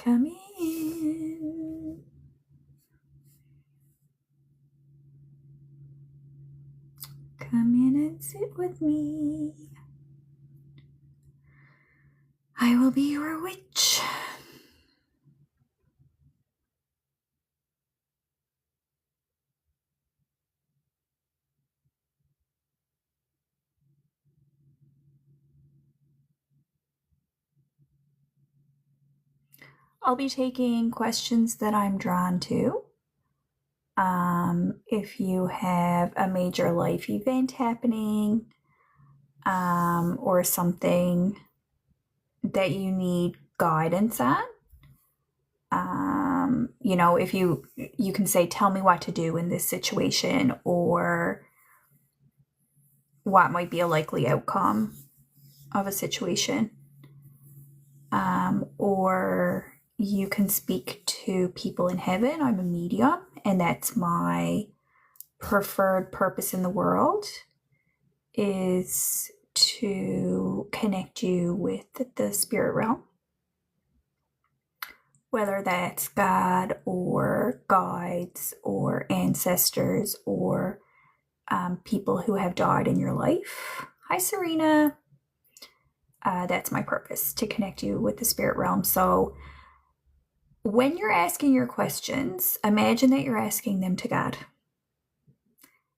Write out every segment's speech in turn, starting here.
come in. Come in and sit with me. I will be your witch. I'll be taking questions that I'm drawn to. If you have a major life event happening, or something that you need guidance on, you know, if you can say, tell me what to do in this situation, or what might be a likely outcome of a situation. Or you can speak to people in heaven. I'm a medium, and that's my preferred purpose in the world, is to connect you with the spirit realm. Whether that's God or guides or ancestors or people who have died in your life. Hi, Serena. That's my purpose, to connect you with the spirit realm. So when you're asking your questions, imagine that you're asking them to God.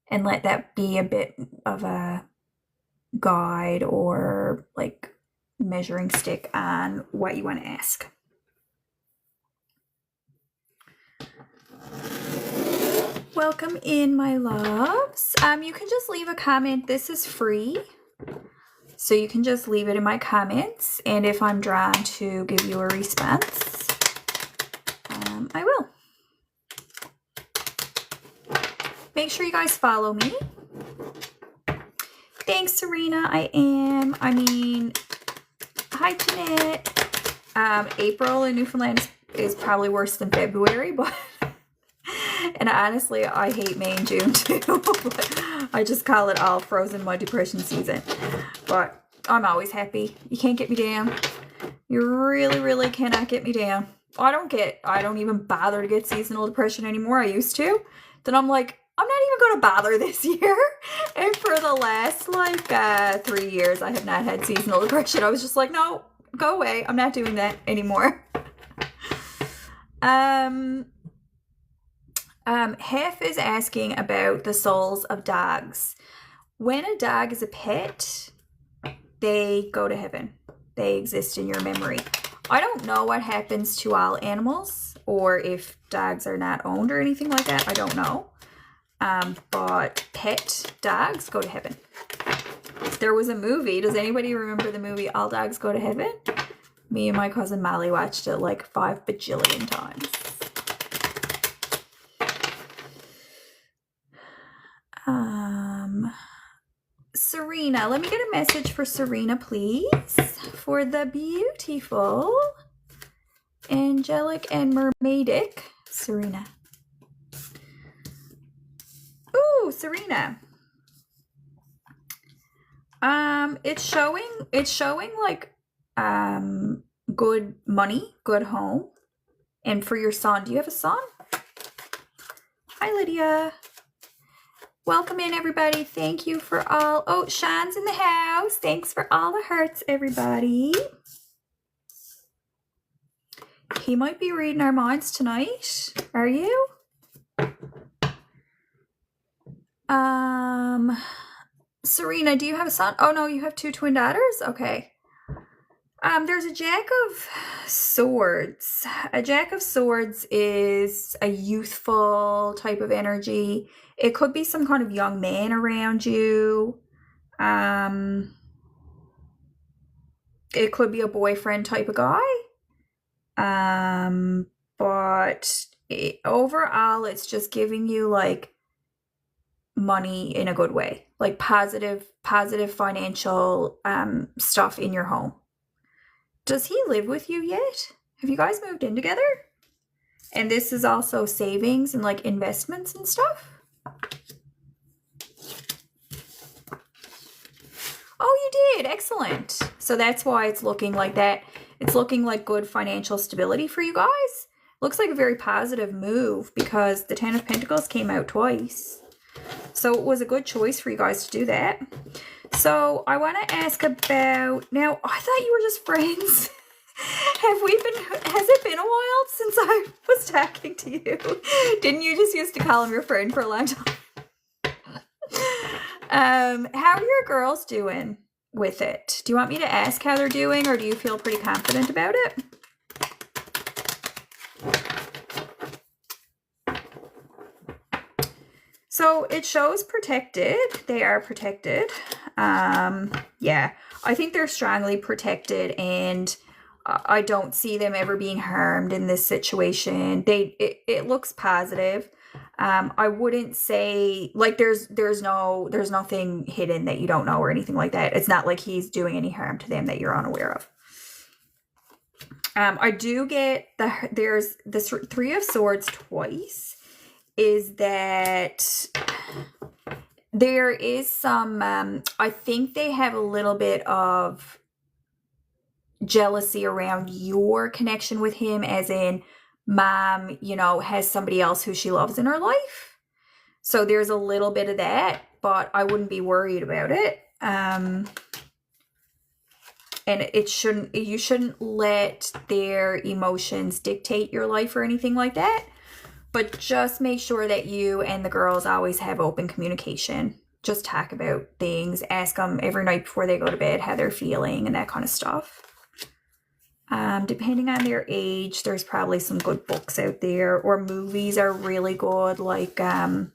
And let that be a bit of a guide or like measuring stick on what you want to ask. Welcome in, my loves. You can just leave a comment. This is free, so you can just leave it in my comments, and if I'm drawn to give you a response, I will. Make sure you guys follow me. Thanks, Serena. I mean, hi, Jeanette. April in Newfoundland is probably worse than February, but and honestly, I hate May and June too. I just call it all frozen mud depression season. But I'm always happy. You can't get me down. You really, really cannot get me down. I don't even bother to get seasonal depression anymore. I used to. Then I'm like, I'm not even going to bother this year. And for the last 3 years, I have not had seasonal depression. I was just like, no, go away. I'm not doing that anymore. Hef is asking about the souls of dogs. When a dog is a pet, they go to heaven. They exist in your memory. I don't know what happens to all animals, or if dogs are not owned or anything like that. I don't know. But pet dogs go to heaven. There was a movie. Does anybody remember the movie All Dogs Go to Heaven? Me and my cousin Molly watched it like 5 bajillion times. Serena, let me get a message for Serena, please. For the beautiful, angelic, and mermaidic Serena. Ooh, Serena. It's showing like good money, good home. And for your son, do you have a son? Hi, Lydia. Welcome in, everybody. Thank you for all. Oh, Sean's in the house. Thanks for all the hearts, everybody. He might be reading our minds tonight. Are you? Serena, do you have a son? Oh, no, you have 2 twin daughters? Okay. There's a Jack of Swords. A Jack of Swords is a youthful type of energy. It could be some kind of young man around you. It could be a boyfriend type of guy. But overall, it's just giving you like money in a good way, like positive financial stuff in your home. Does he live with you yet? Have you guys moved in together? And this is also savings and like investments and stuff. Oh, you did. Excellent. So that's why it's looking like that. It's looking like good financial stability for you guys. Looks like a very positive move because the Ten of Pentacles came out twice. So it was a good choice for you guys to do that. So I want to ask about, now I thought you were just friends. Has it been a while since I was talking to you? Didn't you just used to call him your friend for a long time? How are your girls doing with it? Do you want me to ask how they're doing, or do you feel pretty confident about it? So it shows protected. They are protected. Yeah, I think they're strongly protected, and I don't see them ever being harmed in this situation. It looks positive. I wouldn't say like there's nothing hidden that you don't know or anything like that. It's not like he's doing any harm to them that you're unaware of. I do get there's this Three of Swords twice. Is that there is some, I think they have a little bit of jealousy around your connection with him, as in mom, you know, has somebody else who she loves in her life. So there's a little bit of that, but I wouldn't be worried about it. And you shouldn't let their emotions dictate your life or anything like that. But just make sure that you and the girls always have open communication. Just talk about things. Ask them every night before they go to bed how they're feeling and that kind of stuff. Depending on their age, there's probably some good books out there, or movies are really good. Like, the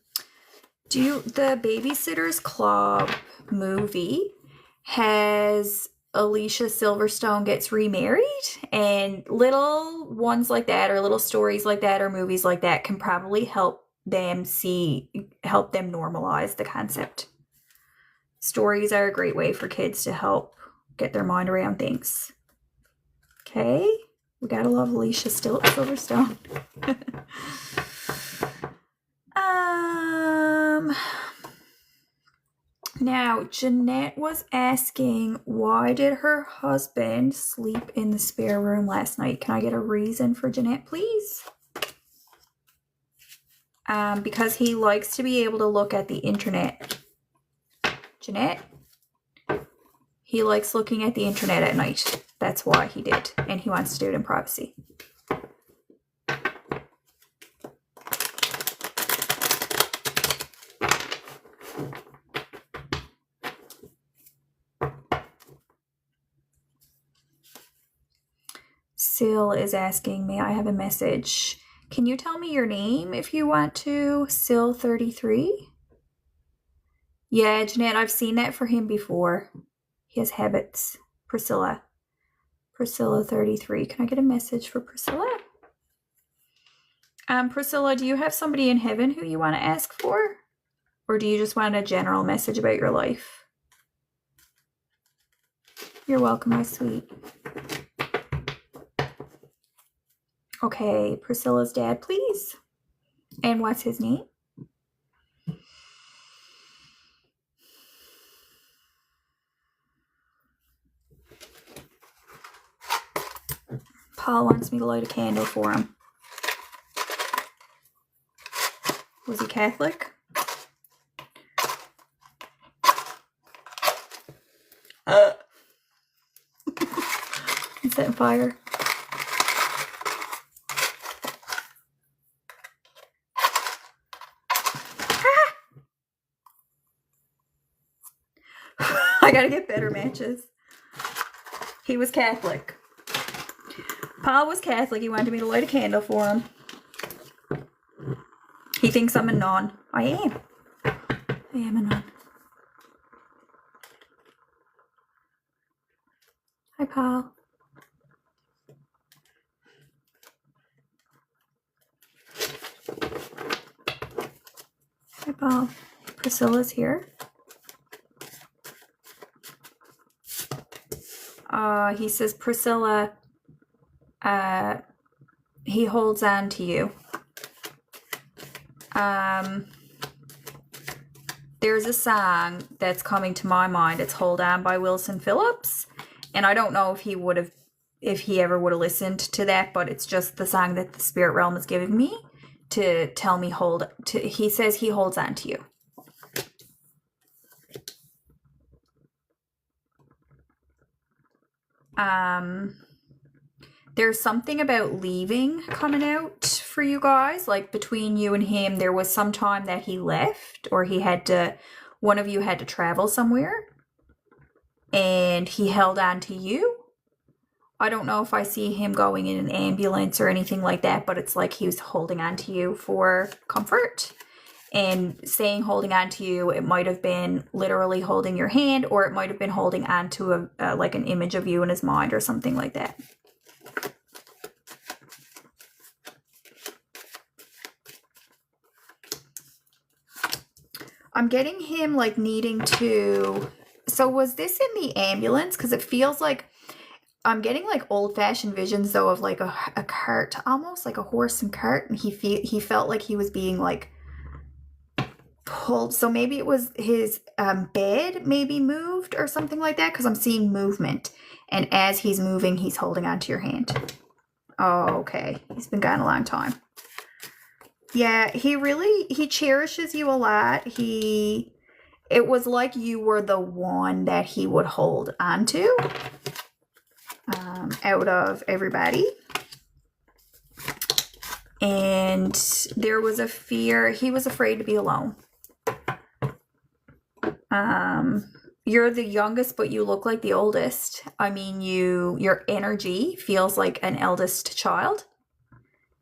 Babysitter's Club movie has Alicia Silverstone gets remarried, and little ones like that, or little stories like that, or movies like that can probably help them normalize the concept. Stories are a great way for kids to help get their mind around things. Okay, we gotta love Alicia Silverstone. Now, Jeanette was asking, why did her husband sleep in the spare room last night? Can I get a reason for Jeanette, please? Because he likes to be able to look at the internet. Jeanette? He likes looking at the internet at night. That's why he did. And he wants to do it in privacy. Sil is asking, may I have a message? Can you tell me your name if you want to? Sil33? Yeah, Jeanette, I've seen that for him before. He has habits. Priscilla. Priscilla33. Can I get a message for Priscilla? Priscilla, do you have somebody in heaven who you want to ask for? Or do you just want a general message about your life? You're welcome, my sweet. Okay, Priscilla's dad, please. And what's his name? Paul wants me to light a candle for him. Was he Catholic? Is that fire? I gotta get better matches. He was Catholic. Paul was Catholic. He wanted me to light a candle for him. He thinks I'm a nun. I am. I am a nun. Hi, Paul. Hi, Paul. Priscilla's here. He says, Priscilla, he holds on to you. There's a song that's coming to my mind. It's Hold On by Wilson Phillips. And I don't know if he would have, if he ever would have listened to that, but it's just the song that the spirit realm is giving me to tell me he says he holds on to you. There's something about leaving coming out for you guys. Like between you and him, there was some time that he left, or one of you had to travel somewhere, and he held on to you. I don't know if I see him going in an ambulance or anything like that, but it's like he was holding on to you for comfort. And saying holding on to you, it might have been literally holding your hand, or it might have been holding on to like an image of you in his mind or something like that. I'm getting him like needing to... So was this in the ambulance? Because it feels like I'm getting like old-fashioned visions though of like a cart, almost like a horse and cart, and he felt like he was being like pulled. So maybe it was his bed maybe moved or something like that, because I'm seeing movement, and as he's moving, he's holding onto your hand. Oh, okay. He's been gone a long time. Yeah, he cherishes you a lot. It was like you were the one that he would hold onto out of everybody. And there was a fear. He was afraid to be alone. You're the youngest, but you look like the oldest. I mean, your energy feels like an eldest child.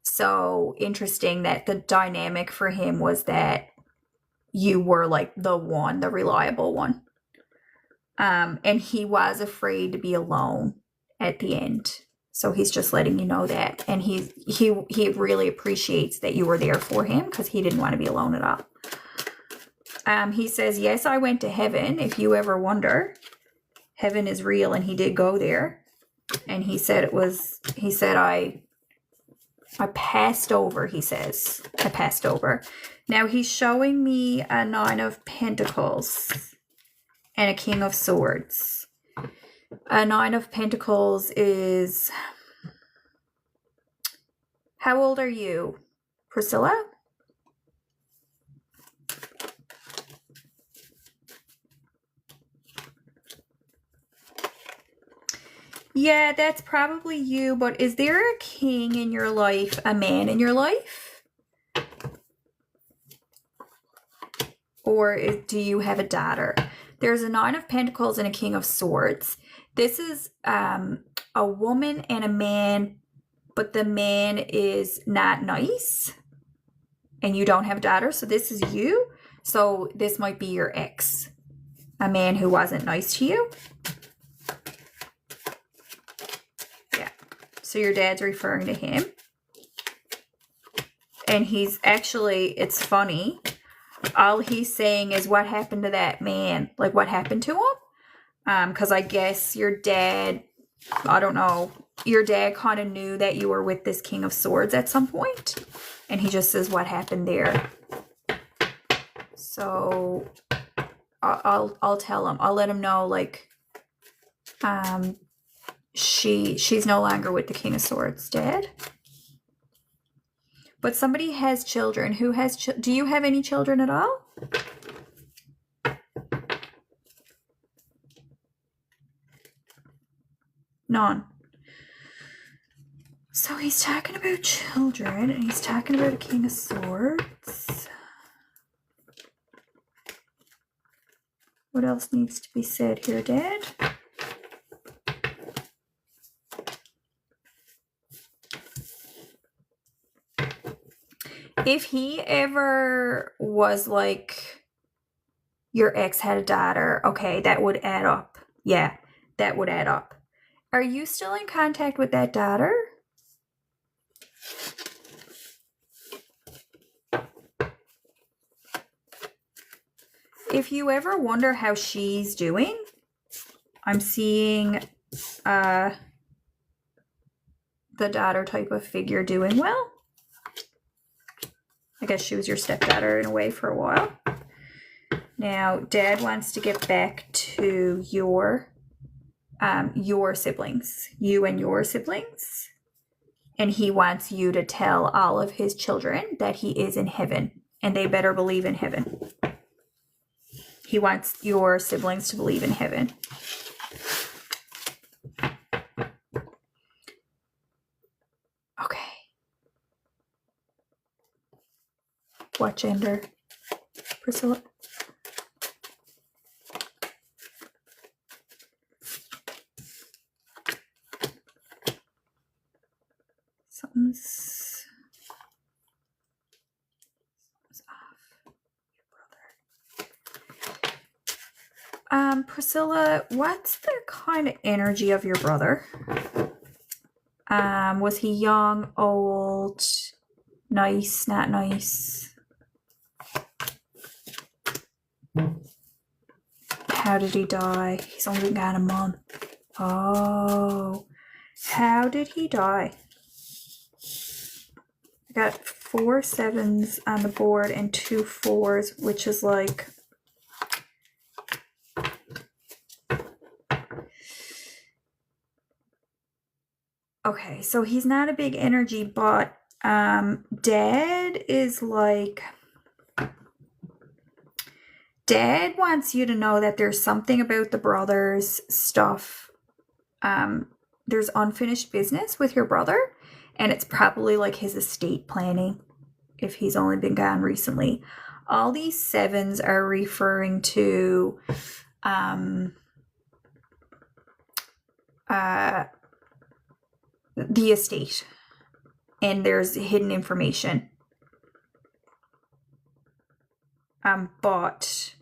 So interesting that the dynamic for him was that you were like the reliable one. And he was afraid to be alone at the end. So he's just letting you know that. And he really appreciates that you were there for him, because he didn't want to be alone at all. He says, yes, I went to heaven. If you ever wonder, heaven is real, and he did go there. And he said I passed over, he says. I passed over. Now he's showing me a 9 of Pentacles and a King of Swords. A 9 of Pentacles is... How old are you, Priscilla? Yeah, that's probably you, but is there a king in your life, a man in your life? Or do you have a daughter? There's a 9 of Pentacles and a King of Swords. This is a woman and a man, but the man is not nice, and you don't have a daughter, so this is you. So this might be your ex, a man who wasn't nice to you. So your dad's referring to him. And he's actually, it's funny. All he's saying is what happened to that man. Like what happened to him? Because I guess your dad, I don't know. Your dad kind of knew that you were with this King of Swords at some point. And he just says what happened there. So I'll tell him. I'll let him know, like, she's no longer with the King of Swords, Dad. But somebody has children. Who has do you have any children at all? None. So he's talking about children, and he's talking about a King of Swords. What else needs to be said here, Dad? If he ever was like, your ex had a daughter, okay, that would add up. Yeah, that would add up. Are you still in contact with that daughter? If you ever wonder how she's doing, I'm seeing the daughter type of figure doing well. I guess she was your stepdaughter in a way for a while. Now, Dad wants to get back to your your siblings, you and your siblings. And he wants you to tell all of his children that he is in heaven, and they better believe in heaven. He wants your siblings to believe in heaven. Okay. What gender, Priscilla? Something's off. Your brother. Priscilla, what's the kind of energy of your brother? Was he young, old, nice, not nice? How did he die? He's only been gone a month. Oh, how did he die? I got 4 7s on the board and 2 4s, which is like... Okay, so he's not a big energy, but Dad is like... Dad wants you to know that there's something about the brothers stuff. There's unfinished business with your brother, and it's probably like his estate planning if he's only been gone recently. All these 7s are referring to the estate, and there's hidden information. But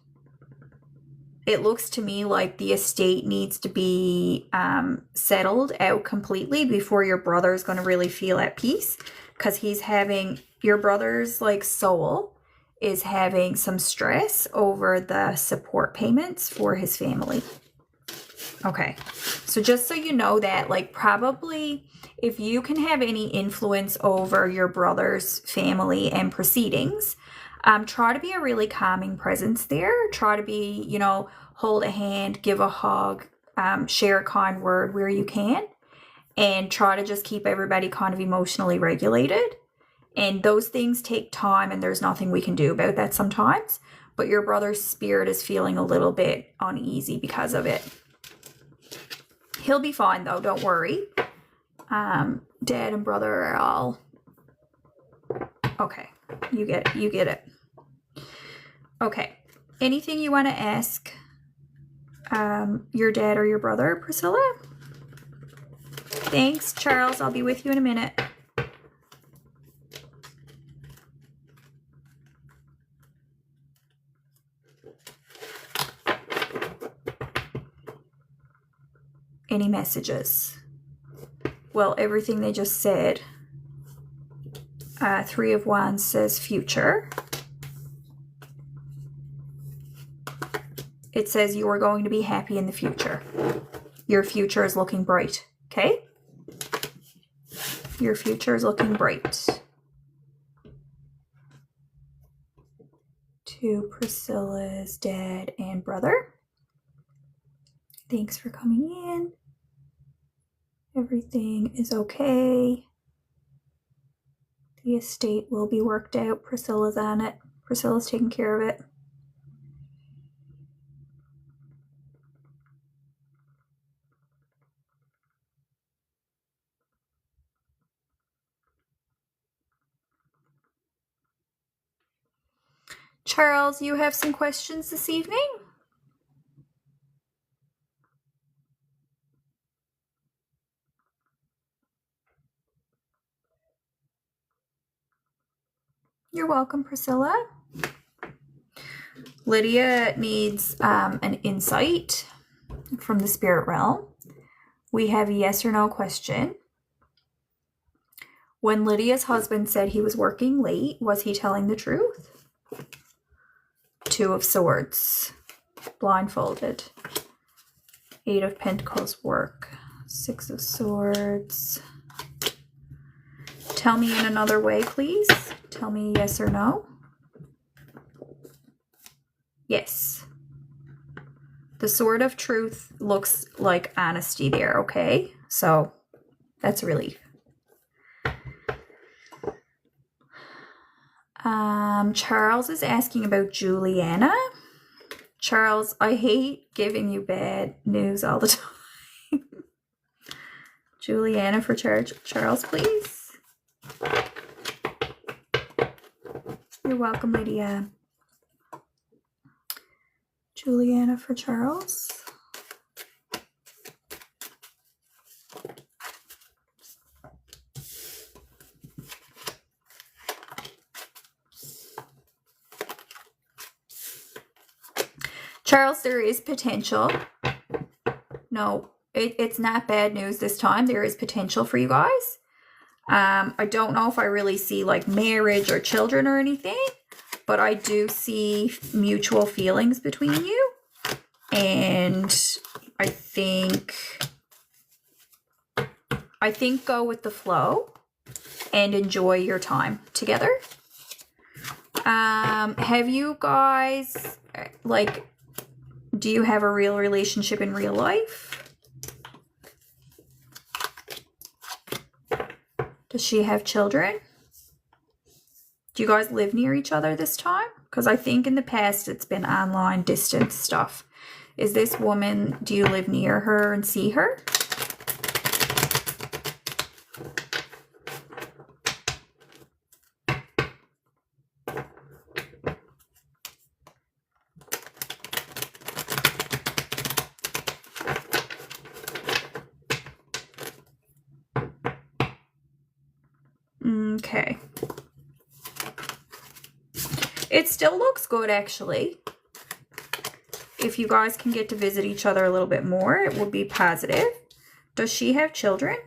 it looks to me like the estate needs to be settled out completely before your brother is going to really feel at peace, because he's having, your brother's like soul is having some stress over the support payments for his family. Okay, so just so you know that, like, probably if you can have any influence over your brother's family and proceedings, try to be a really calming presence there. Try to be, you know, hold a hand, give a hug, share a kind word where you can, and try to just keep everybody kind of emotionally regulated. And those things take time, and there's nothing we can do about that sometimes. But your brother's spirit is feeling a little bit uneasy because of it. He'll be fine, though. Don't worry. Dad and brother are all... Okay. You get it. You get it. Okay. Anything you want to ask your dad or your brother, Priscilla? Thanks, Charles. I'll be with you in a minute. Any messages? Well, everything they just said. 3 of Wands says future. It says you are going to be happy in the future. Your future is looking bright, okay? Your future is looking bright. To Priscilla's dad and brother. Thanks for coming in. Everything is okay. The estate will be worked out. Priscilla's on it. Priscilla's taking care of it. Charles, you have some questions this evening? You're welcome, Priscilla. Lydia needs an insight from the spirit realm. We have a yes or no question. When Lydia's husband said he was working late, was he telling the truth? 2 of Swords, blindfolded. 8 of Pentacles, work. 6 of Swords. Tell me in another way, please. Tell me yes or no. Yes. The sword of truth looks like honesty there, okay? So that's a relief. Charles is asking about Juliana. Charles, I hate giving you bad news all the time. Juliana for Charles, please. You're welcome, Lydia. Juliana for Charles. Charles, there is potential. No, it's not bad news this time. There is potential for you guys. I don't know if I really see like marriage or children or anything, but I do see mutual feelings between you. And I think go with the flow and enjoy your time together. Have you guys, like, do you have a real relationship in real life? Does she have children? Do you guys live near each other this time? Because I think in the past it's been online distance stuff. Is this woman, do you live near her and see her? Okay. It still looks good, actually. If you guys can get to visit each other a little bit more, it would be positive. Does she have children?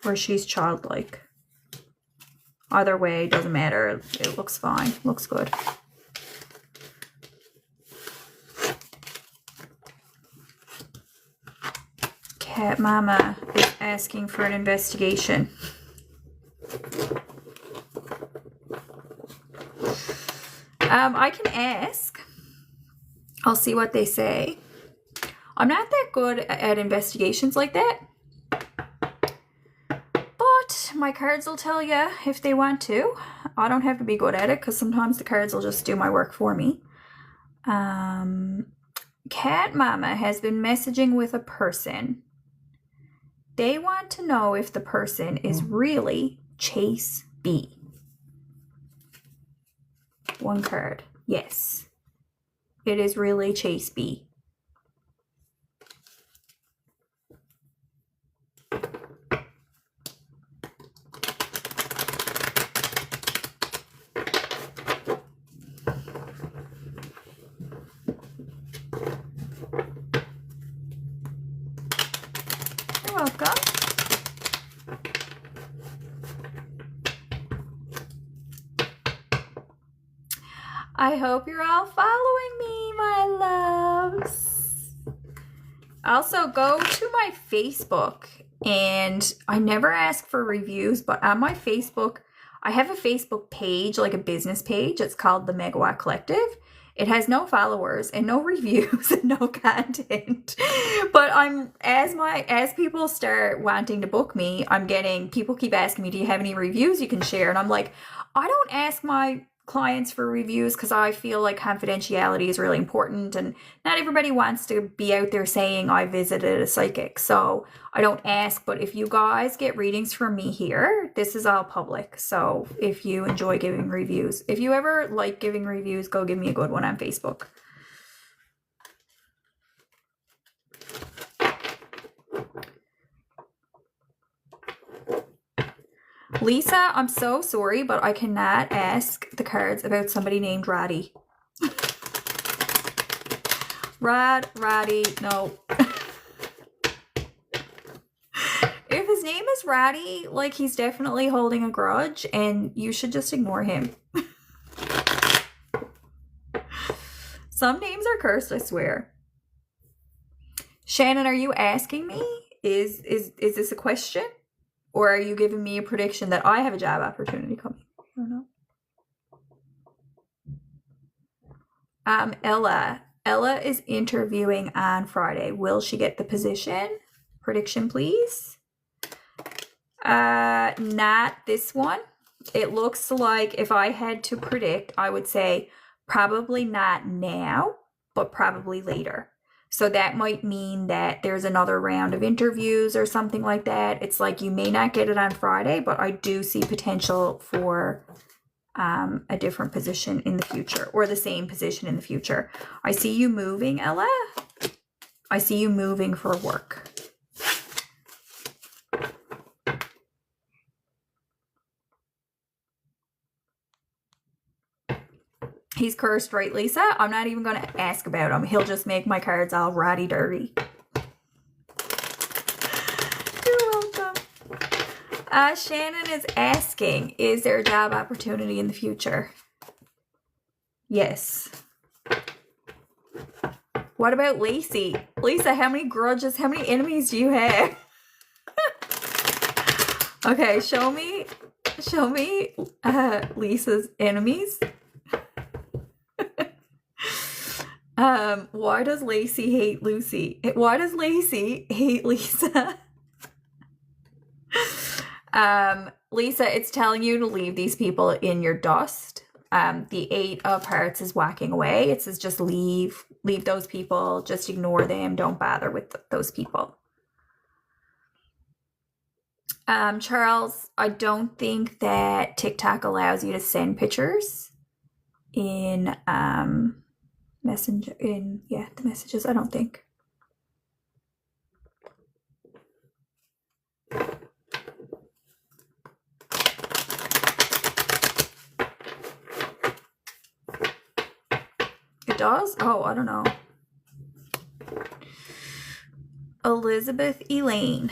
Or she's childlike? Either way, doesn't matter. It looks fine. Looks good. Cat Mama is asking for an investigation. I can ask. I'll see what they say. I'm not that good at investigations like that. But my cards will tell you if they want to. I don't have to be good at it because sometimes the cards will just do my work for me. Cat Mama has been messaging with a person. They want to know if the person is really Chase B. One card. Yes. It is really Chase B. You're welcome. I hope you're all following me, my loves. Also, go to my Facebook, and I never ask for reviews, but on my Facebook, I have a Facebook page, like a business page. It's called the Megawatt Collective. It has no followers and no reviews and no content. But as people start wanting to book me, people keep asking me, do you have any reviews you can share? And I'm like, I don't ask my clients for reviews because I feel like confidentiality is really important, and not everybody wants to be out there saying I visited a psychic, so I don't ask. But if you guys get readings from me here, this is all public. So if you enjoy giving reviews, if you ever like giving reviews, go give me a good one on Facebook. Lisa, I'm so sorry, but I cannot ask the cards about somebody named Roddy. Roddy, no. If his name is Roddy, like, he's definitely holding a grudge, and you should just ignore him. Some names are cursed, I swear. Shannon, are you asking me is this a question? Or are you giving me a prediction that I have a job opportunity coming? I don't know. Ella is interviewing on Friday. Will she get the position? Prediction, please. Not this one. It looks like if I had to predict, I would say probably not now, but probably later. So that might mean that there's another round of interviews or something like that. It's like you may not get it on Friday, but I do see potential for a different position in the future, or the same position in the future. I see you moving, Ella. I see you moving for work. He's cursed, right, Lisa? I'm not even going to ask about him. He'll just make my cards all ratty dirty. You're welcome. Shannon is asking, is there a job opportunity in the future? Yes. What about Lacey? Lisa, how many grudges, how many enemies do you have? Okay, show me Lisa's enemies. Why does Lacey hate Lucy? Why does Lacey hate Lisa? Lisa, it's telling you to leave these people in your dust. The 8 of Hearts is walking away. It says just leave those people. Just ignore them. Don't bother with those people. Charles, I don't think that TikTok allows you to send pictures in Messenger, the messages, I don't think. It does? Oh, I don't know. Elizabeth Elaine,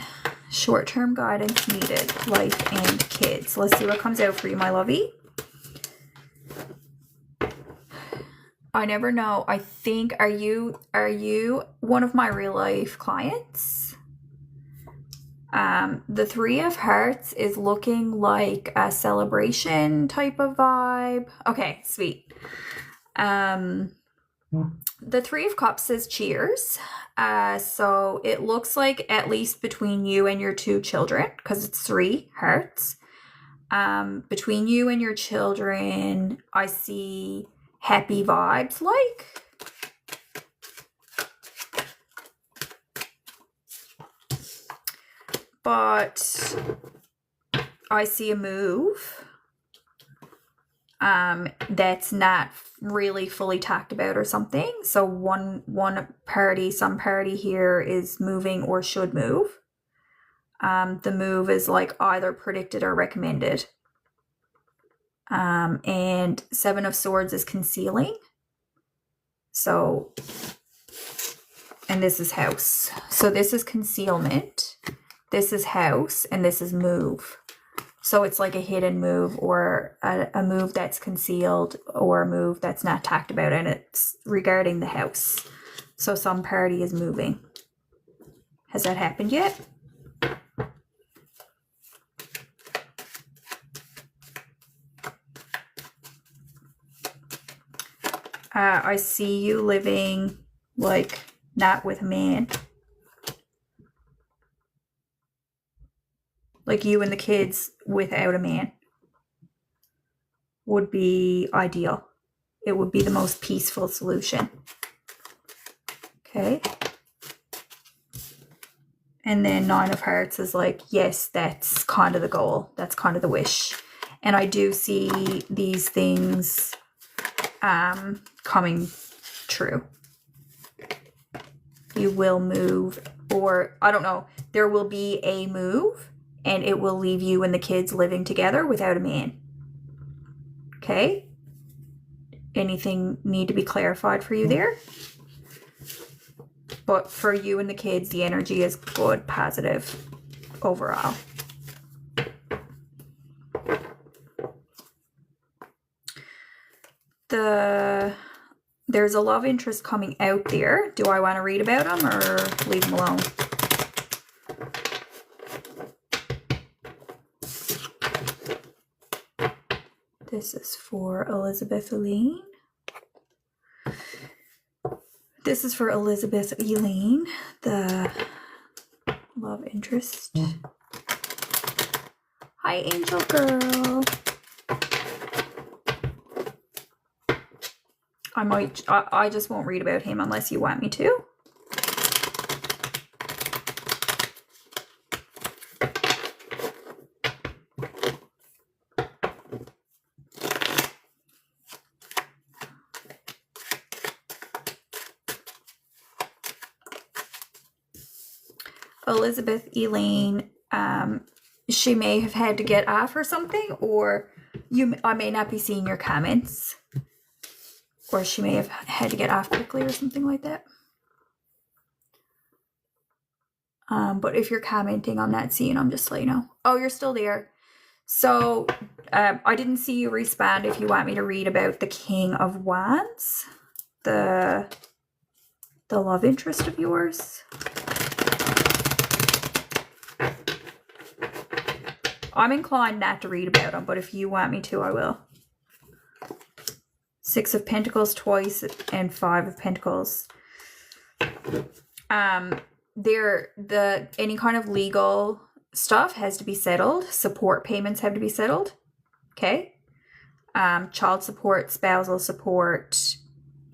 short-term guidance needed, life and kids. Let's see what comes out for you, my lovey. I never know. I think, are you one of my real life clients? The 3 of Hearts is looking like a celebration type of vibe. Okay, sweet. The 3 of Cups says cheers. So it looks like at least between you and your 2 children, because it's 3 hearts. Between you and your children, I see happy vibes, like. But I see a move that's not really fully talked about or something. So one party, some party here is moving or should move. The move is like either predicted or recommended. And 7 of Swords is concealing. So, and this is house. So this is concealment. This is house, and this is move. So it's like a hidden move, or a move that's concealed, or a move that's not talked about, and it's regarding the house. So some party is moving. Has that happened yet? I see you living, like, not with a man. Like you and the kids without a man would be ideal. It would be the most peaceful solution. Okay. And then 9 of Hearts is like, yes, that's kind of the goal. That's kind of the wish. And I do see these things coming true. You will move, or I don't know, there will be a move, and it will leave you and the kids living together without a man. Okay? Anything need to be clarified for you there? But for you and the kids, the energy is good, positive overall. There's a love interest coming out there. Do I want to read about them or leave them alone? This is for Elizabeth Elaine. This is for Elizabeth Elaine, the love interest. Hi, Angel Girl. I just won't read about him unless you want me to. Elizabeth Elaine, she may have had to get off or something, or I may not be seeing your comments, or she may have had to get off quickly or something like that. But if you're commenting, I'm not seeing them, just so you know. Oh, you're still there. So I didn't see you respond if you want me to read about the King of Wands, the love interest of yours. I'm inclined not to read about them, but if you want me to, I will. Six of Pentacles twice and Five of Pentacles. Any kind of legal stuff has to be settled. Support payments have to be settled. Okay. Child support, spousal support,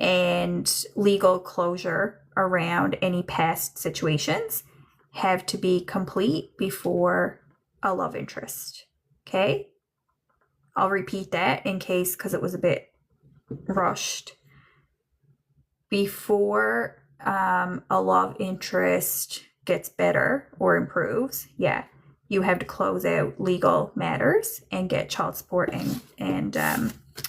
and legal closure around any past situations have to be complete before a love interest. Okay. I'll repeat that in case, because it was a bit rushed. Before a love interest gets better or improves, yeah, you have to close out legal matters and get child support and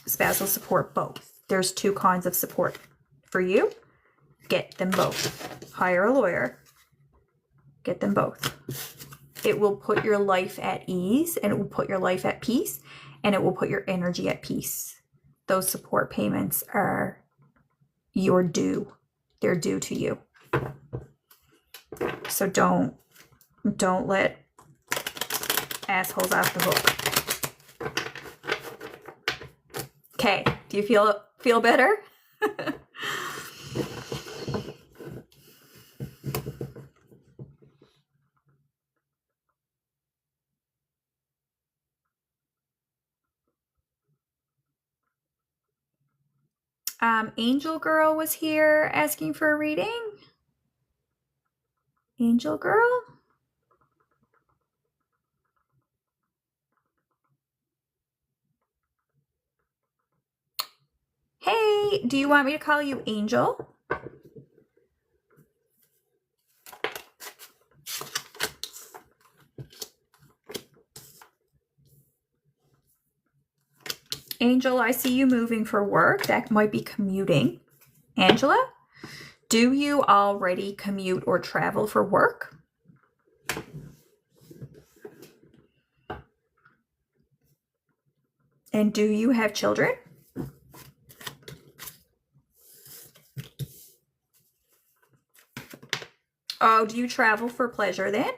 spousal support both. There's two kinds of support for you. Get them both. Hire a lawyer. Get them both. It will put your life at ease, and it will put your life at peace, and it will put your energy at peace. Those support payments are your due. They're due to you. So don't let assholes off the hook. Okay, do you feel better? Angel Girl was here asking for a reading. Angel Girl? Hey, do you want me to call you Angel? Angel, I see you moving for work. That might be commuting. Angela, do you already commute or travel for work? And do you have children? Oh, do you travel for pleasure then?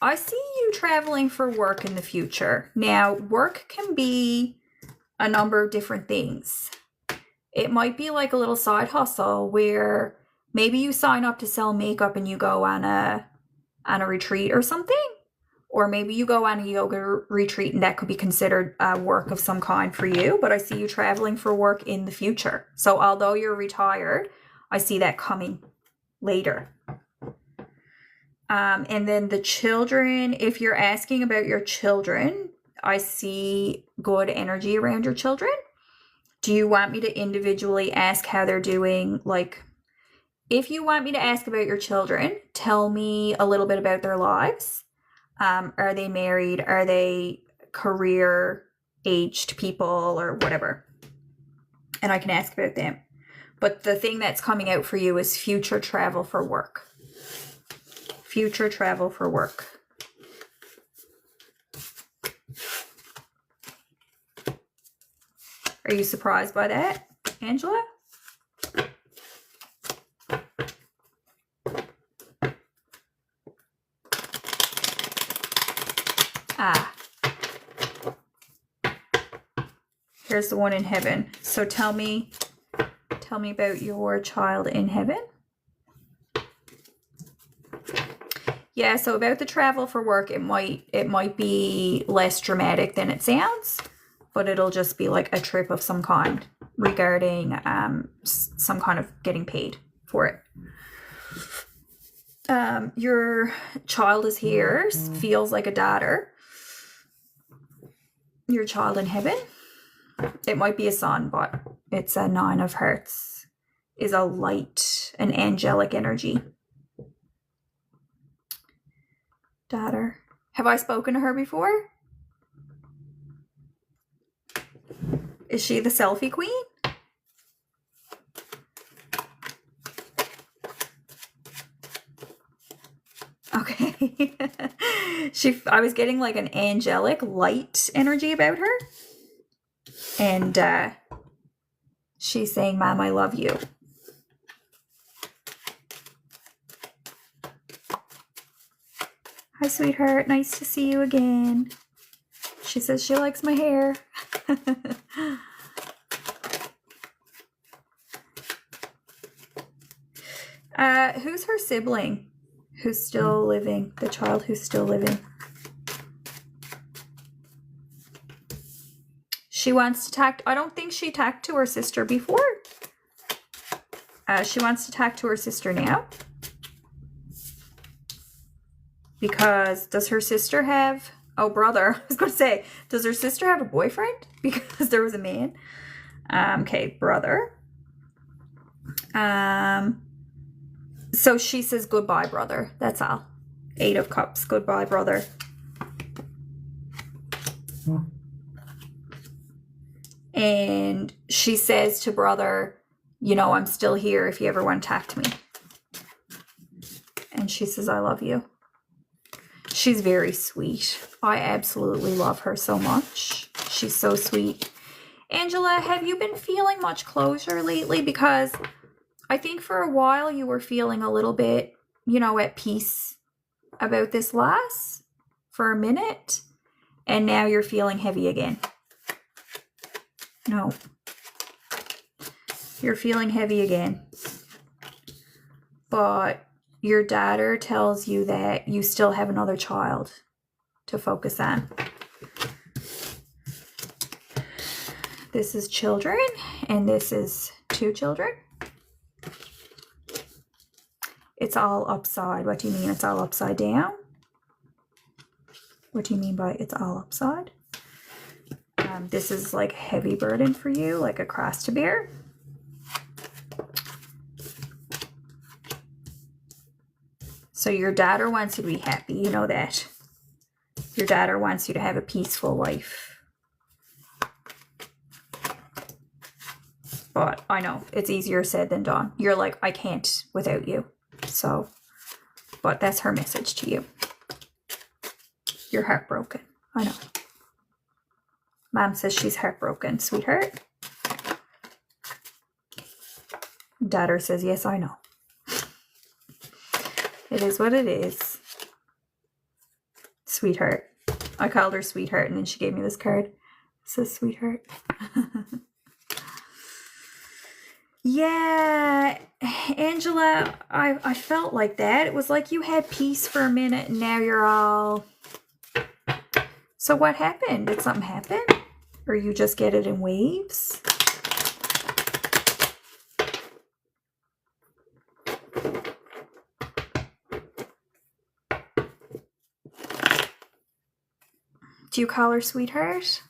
I see you traveling for work in the future. Now, work can be a number of different things. It might be like a little side hustle where maybe you sign up to sell makeup and you go on a retreat or something. Or maybe you go on a yoga retreat and that could be considered work of some kind for you. But I see you traveling for work in the future. So although you're retired, I see that coming later. And then the children, if you're asking about your children, I see good energy around your children. Do you want me to individually ask how they're doing? Like, if you want me to ask about your children, tell me a little bit about their lives. Are they married? Are they career-aged people or whatever? And I can ask about them. But the thing that's coming out for you is future travel for work. Future travel for work. Are you surprised by that, Angela? Here's the one in heaven. So tell me about your child in heaven. Yeah, so about the travel for work, it might be less dramatic than it sounds, but it'll just be like a trip of some kind regarding some kind of getting paid for it. Your child is here, feels like a daughter. Your child in heaven. It might be a son, but it's a 9 of hearts. Is a light, an angelic energy. Daughter. Have I spoken to her before? Is she the selfie queen? Okay. I was getting like an angelic light energy about her. And she's saying, Mom, I love you. Hi, sweetheart. Nice to see you again. She says she likes my hair. Who's her sibling? Who's still living? The child who's still living. She wants to talk. I don't think she talked to her sister before. She wants to talk to her sister now. Because does her sister have... Oh, brother. I was going to say, does her sister have a boyfriend? Because there was a man. Okay, brother. So she says, goodbye, brother. That's all. 8 of Cups. Goodbye, brother. And she says to brother, you know, I'm still here if you ever want to talk to me. And she says, I love you. She's very sweet. I absolutely love her so much. She's so sweet. Angela, have you been feeling much closure lately? Because I think for a while you were feeling a little bit, you know, at peace about this loss for a minute. And now you're feeling heavy again. No. You're feeling heavy again. But your daughter tells you that you still have another child to focus on. This is children, and this is 2 children. It's all upside. What do you mean it's all upside down? What do you mean by it's all upside? This is like a heavy burden for you, like a cross to bear. So your daughter wants you to be happy. You know that. Your daughter wants you to have a peaceful life. But I know it's easier said than done. You're like, I can't without you. So, but that's her message to you. You're heartbroken. I know. Mom says she's heartbroken, sweetheart. Daughter says, yes, I know. It is what it is. Sweetheart. I called her sweetheart and then she gave me this card. It says sweetheart. Yeah, Angela, I felt like that. It was like you had peace for a minute and now you're all... So what happened? Did something happen? Or you just get it in waves? Do you call her sweetheart?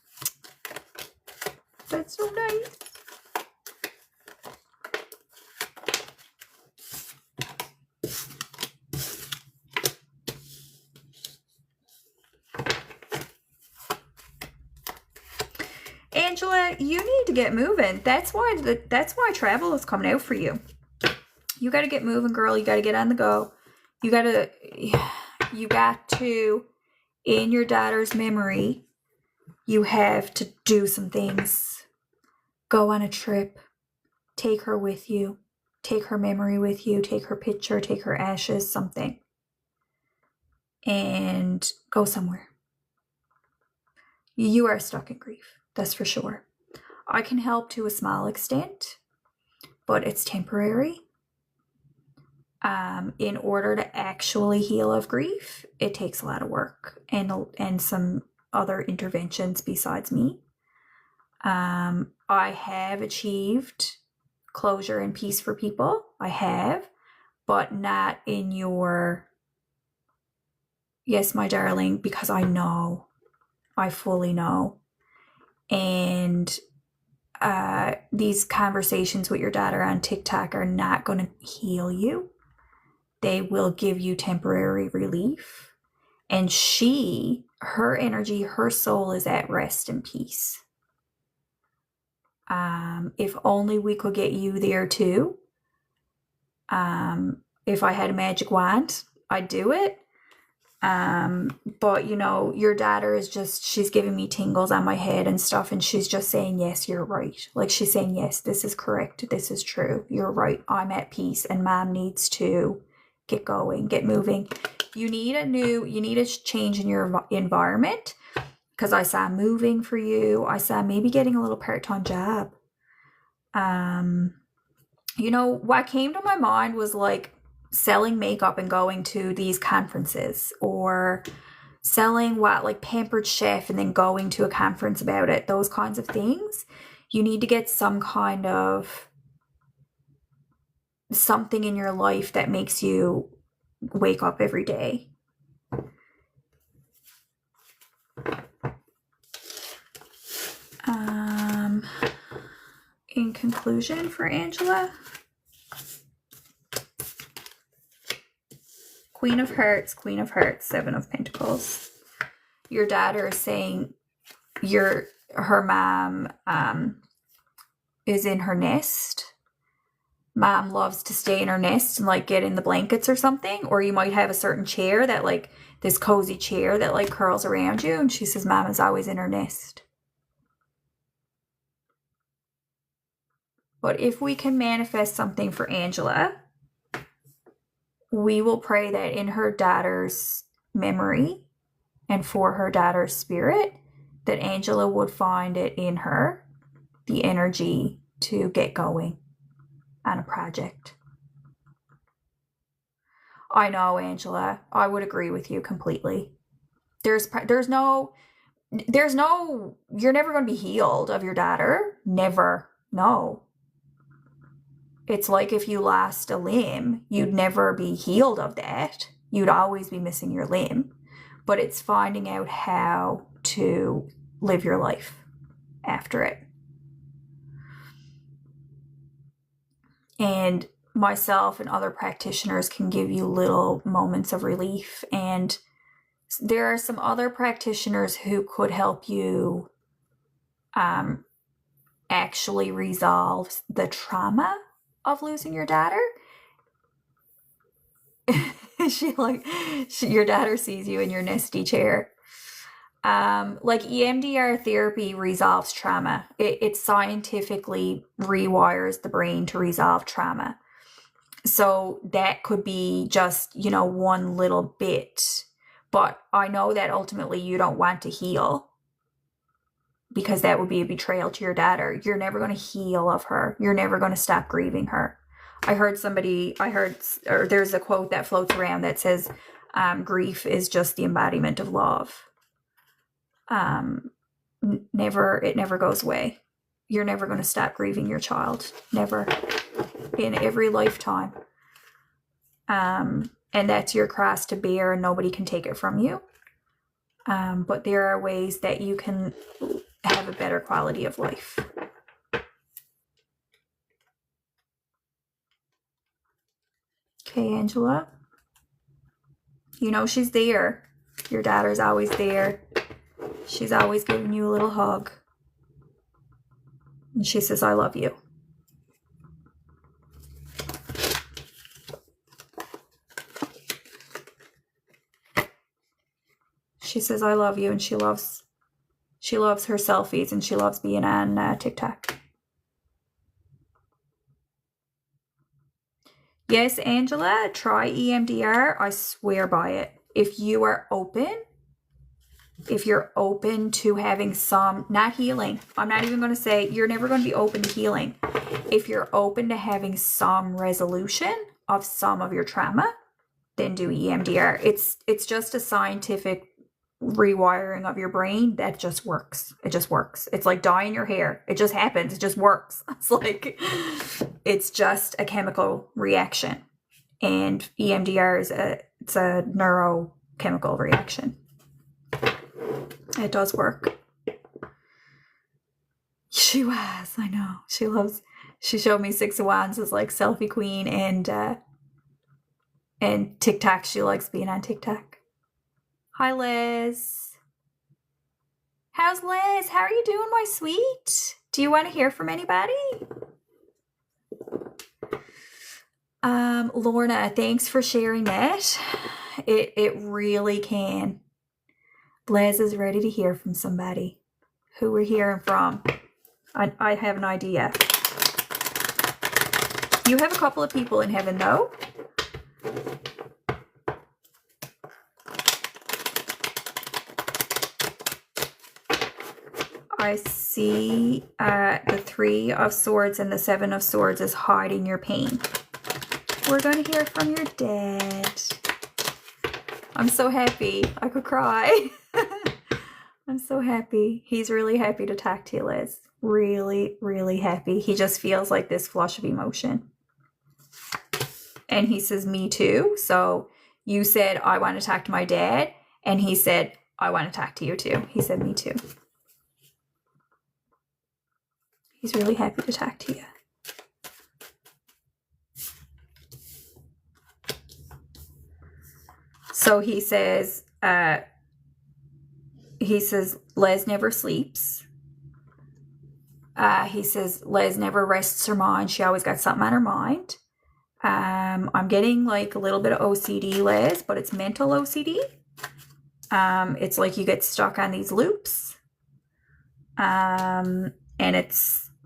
That's so nice. Angela, you need to get moving. That's why travel is coming out for you. You got to get moving, girl. You got to get on the go. You got to, in your daughter's memory, you have to do some things. Go on a trip. Take her with you. Take her memory with you. Take her picture. Take her ashes. Something. And go somewhere. You are stuck in grief. That's for sure. I can help to a small extent, but it's temporary. In order to actually heal of grief, it takes a lot of work and some other interventions besides me. I have achieved closure and peace for people. I have, but not in your, yes, my darling, because I know, I fully know. And these conversations with your daughter on TikTok are not going to heal you. They will give you temporary relief. And her energy, her soul is at rest and peace. If only we could get you there too. If I had a magic wand, I'd do it. But you know, your daughter is just, she's giving me tingles on my head and stuff, and she's just saying, yes, you're right. Like, she's saying, yes, this is correct. This is true. You're right. I'm at peace, and mom needs to get going, get moving. You need a change in your environment, because I saw moving for you. I saw maybe getting a little part-time job. You know, what came to my mind was like selling makeup and going to these conferences, or selling like Pampered Chef and then going to a conference about it. Those kinds of things. You need to get some kind of something in your life that makes you wake up every day. In conclusion for Angela, Queen of Hearts, 7 of Pentacles. Your daughter is saying her mom is in her nest. Mom loves to stay in her nest and like get in the blankets or something. Or you might have a certain chair that like, this cozy chair that like curls around you. And she says mom is always in her nest. But if we can manifest something for Angela, we will pray that in her daughter's memory and for her daughter's spirit, that Angela would find it in her, the energy to get going on a project. I know, Angela, I would agree with you completely. There's no, you're never going to be healed of your daughter. Never. No. It's like if you lost a limb, you'd never be healed of that. You'd always be missing your limb. But it's finding out how to live your life after it. And myself and other practitioners can give you little moments of relief. And there are some other practitioners who could help you actually resolve the trauma of losing your daughter. Your daughter sees you in your nesty chair. Like EMDR therapy resolves trauma. It scientifically rewires the brain to resolve trauma. So that could be just, one little bit. But I know that ultimately you don't want to heal, because that would be a betrayal to your daughter. You're never going to heal of her. You're never going to stop grieving her. There's a quote that floats around that says, grief is just the embodiment of love. It never goes away. You're never going to stop grieving your child. Never. In every lifetime. And that's your cross to bear, and nobody can take it from you. But there are ways that you can have a better quality of life. Okay, Angela. You know she's there. Your daughter's always there. She's always giving you a little hug. And she says, I love you. She says, I love you, and she loves her selfies, and she loves being on TikTok. Yes, Angela, try EMDR. I swear by it. If you are open if you're open to having some, not healing. I'm not even going to say you're never going to be open to healing. If you're open to having some resolution of some of your trauma, then do EMDR. It's just a scientific rewiring of your brain that just works. It just works. It's like dyeing your hair. It just happens. It just works. It's like, it's just a chemical reaction. And EMDR is it's a neurochemical reaction. It does work. She was, I know. She showed me 6 of Wands as like selfie queen and TikTok. She likes being on TikTok. Hi, Liz. How's Liz? How are you doing, my sweet? Do you want to hear from anybody? Lorna, thanks for sharing that. It really can. Liz is ready to hear from somebody. Who we're hearing from? I have an idea. You have a couple of people in heaven, though. I see the 3 of Swords and the 7 of Swords is hiding your pain. We're going to hear from your dad. I'm so happy. I could cry. I'm so happy. He's really happy to talk to you, Liz. Really, really happy. He just feels like this flush of emotion. And he says, me too. So you said, I want to talk to my dad. And he said, I want to talk to you too. He said, me too. He's really happy to talk to you. So he says, Les never sleeps. He says, Les never rests her mind. She always got something on her mind. I'm getting like a little bit of OCD, Les, but it's mental OCD. It's like you get stuck on these loops. And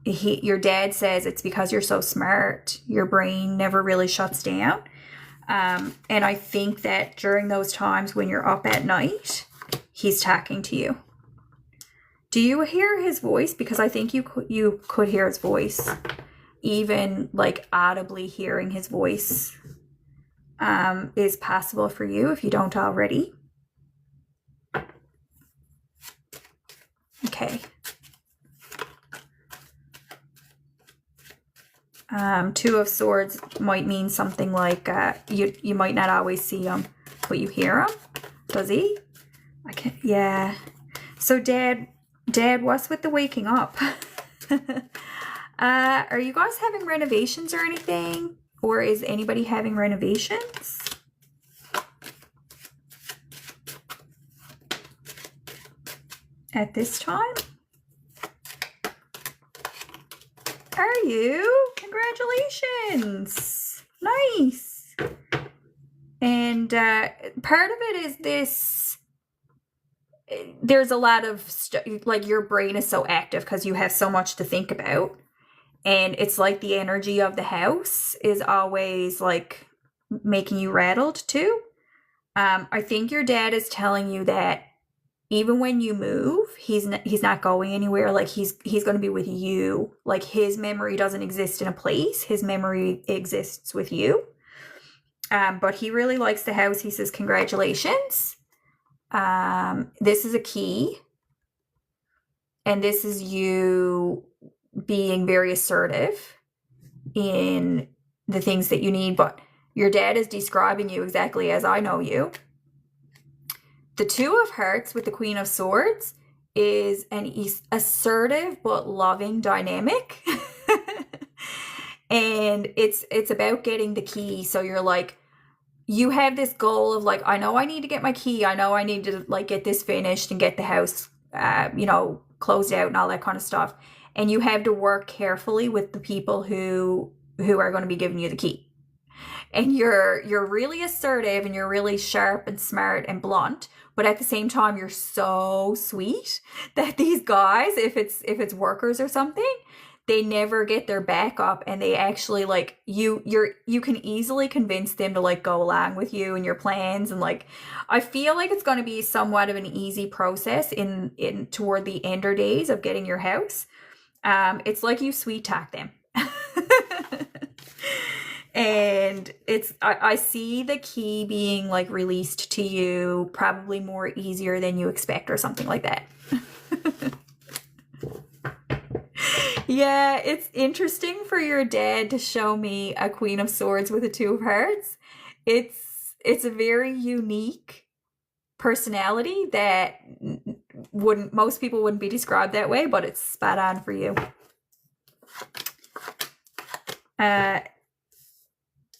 your dad says it's because you're so smart. Your brain never really shuts down. And I think that during those times when you're up at night, he's talking to you. Do you hear his voice? Because I think you could hear his voice. Even like audibly hearing his voice is possible for you if you don't already. Okay. 2 of Swords might mean something like you might not always see him, but you hear him. Does he? I can't. Yeah. So Dad, what's with the waking up? Are you guys having renovations or anything? Or is anybody having renovations? At this time? Are you? Congratulations. Nice. And part of it is this, there's a lot of like your brain is so active because you have so much to think about. And it's like the energy of the house is always like making you rattled too. I think your dad is telling you that even when you move, he's not going anywhere. Like he's going to be with you. Like his memory doesn't exist in a place. His memory exists with you. But he really likes the house. He says, congratulations. This is a key. And this is you being very assertive in the things that you need. But your dad is describing you exactly as I know you. The 2 of Hearts with the Queen of Swords is an assertive but loving dynamic. And it's about getting the key. So you're like, you have this goal of like, I know I need to get my key. I know I need to like get this finished and get the house, closed out and all that kind of stuff. And you have to work carefully with the people who are going to be giving you the key. And you're really assertive and you're really sharp and smart and blunt. But at the same time, you're so sweet that these guys, if it's workers or something, they never get their back up, and they actually like you can easily convince them to like go along with you and your plans. And like I feel like it's going to be somewhat of an easy process in toward the ender days of getting your house. It's like you sweet talk them. And I see the key being like released to you probably more easier than you expect or something like that. Yeah, it's interesting for your dad to show me a Queen of Swords with a Two of Hearts. It's a very unique personality that most people wouldn't be described that way, but it's spot on for you.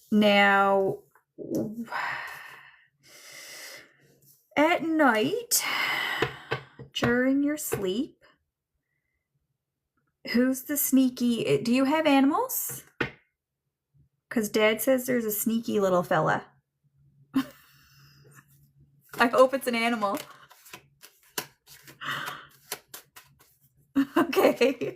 Now, at night, during your sleep, who's the sneaky... Do you have animals? Because Dad says there's a sneaky little fella. I hope it's an animal. Okay.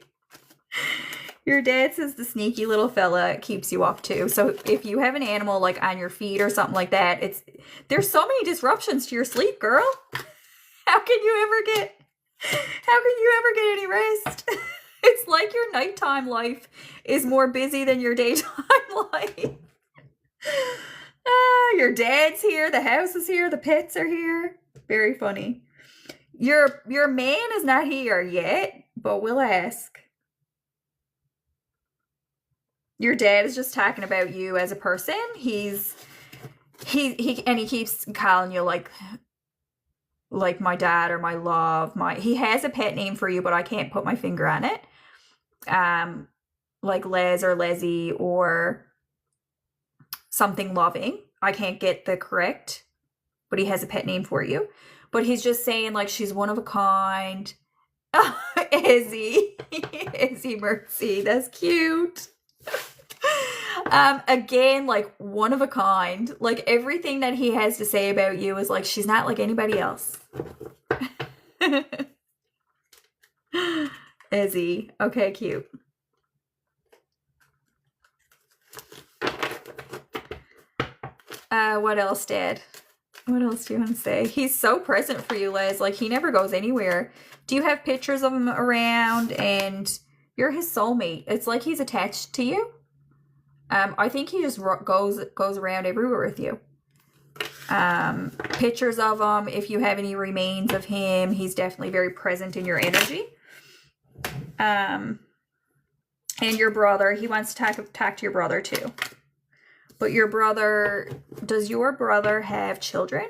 Your dad says the sneaky little fella keeps you up too. So if you have an animal like on your feet or something like that, there's so many disruptions to your sleep, girl. How can you ever get any rest? It's like your nighttime life is more busy than your daytime life. Your dad's here, the house is here, the pets are here. Very funny. Your man is not here yet, but we'll ask. Your dad is just talking about you as a person. He keeps calling you like my dad or my love. He has a pet name for you, but I can't put my finger on it. Like Les or Leslie or something loving. I can't get the correct, but he has a pet name for you. But he's just saying like she's one of a kind. Izzy. Izzy Mercy. That's cute. Again, like one of a kind. Like everything that he has to say about you is like she's not like anybody else. Izzy. Okay, cute. What else, Dad? What else do you want to say? He's so present for you, Liz. Like, he never goes anywhere. Do you have pictures of him around? And you're his soulmate. It's like he's attached to you. I think he just goes around everywhere with you. Pictures of him. If you have any remains of him, he's definitely very present in your energy. And your brother. He wants to talk to your brother, too. But your brother, does your brother have children?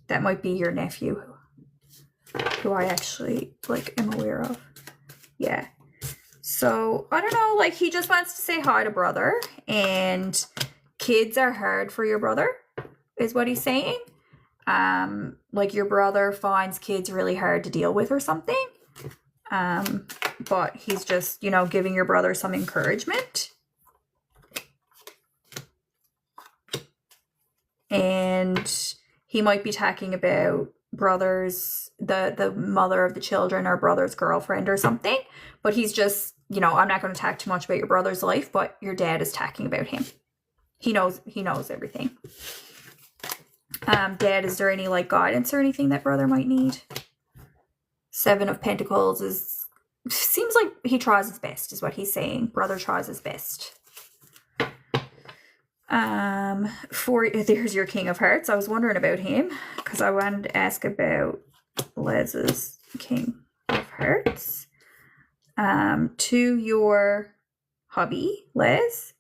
That might be your nephew, who I actually, like, am aware of. Yeah. So, I don't know, like, he just wants to say hi to brother, and kids are hard for your brother, is what he's saying. Like, your brother finds kids really hard to deal with or something. But he's just, you know, giving your brother some encouragement. And he might be talking about brothers, the mother of the children or brother's girlfriend or something. But he's just, you know, I'm not going to talk too much about your brother's life, but your dad is talking about him. He knows everything. Dad, is there any, like, guidance or anything that brother might need? 7 of Pentacles seems like he tries his best, is what he's saying. Brother tries his best. There's your King of Hearts. I was wondering about him because I wanted to ask about Les's King of Hearts. To your hubby, Les,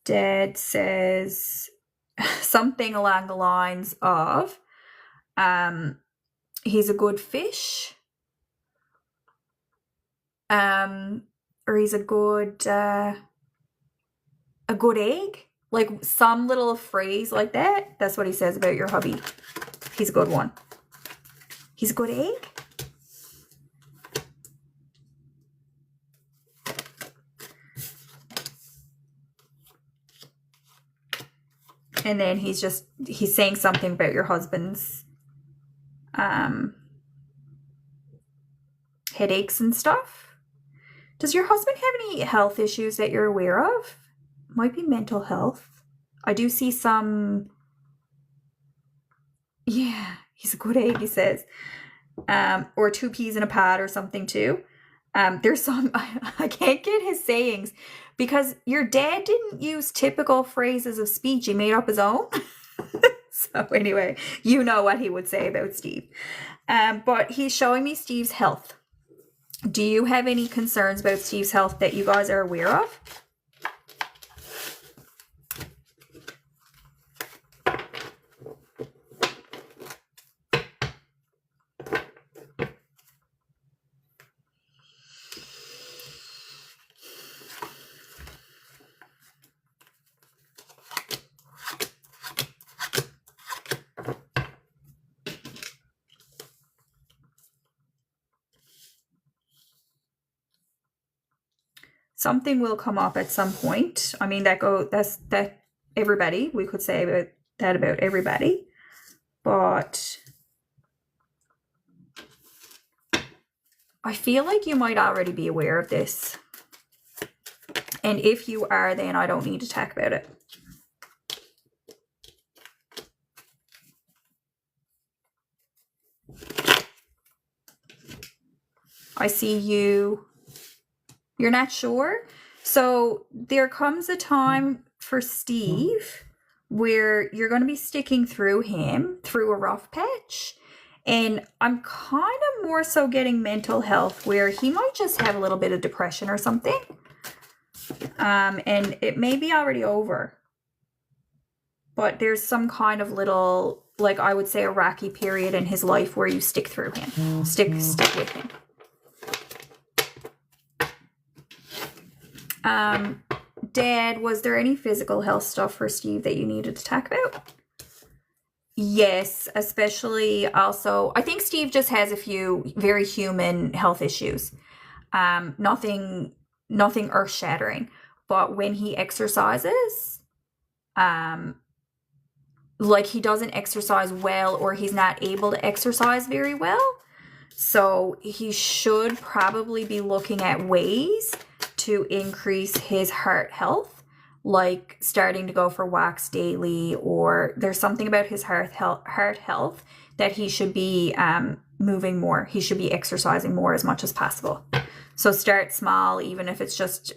Dad says something along the lines of, he's a good fish. Or he's a good egg. Like some little phrase like that. That's what he says about your hubby. He's a good one. He's a good egg. And then he's saying something about your husband's headaches and stuff. Does your husband have any health issues that you're aware of? Might be mental health. I do see some... Yeah, he's a good egg, he says. Or 2 peas in a pod or something too. There's some... I can't get his sayings because your dad didn't use typical phrases of speech. He made up his own. So anyway, you know what he would say about Steve. But he's showing me Steve's health. Do you have any concerns about Steve's health that you guys are aware of? Something will come up at some point. I mean, that's everybody. We could say about everybody. But I feel like you might already be aware of this. And if you are, then I don't need to talk about it. I see you. You're not sure? So there comes a time for Steve where you're going to be sticking through him through a rough patch. And I'm kind of more so getting mental health where he might just have a little bit of depression or something. And it may be already over. But there's some kind of little, like I would say, a rocky period in his life where you stick through him. Stick with him. Dad, was there any physical health stuff for Steve that you needed to talk about? Yes, especially also, I think Steve just has a few very human health issues. Nothing earth-shattering. But when he exercises, like he doesn't exercise well or he's not able to exercise very well. So he should probably be looking at ways to increase his heart health, like starting to go for walks daily, or there's something about his heart health that he should be moving more. He should be exercising more as much as possible. So start small, even if it's just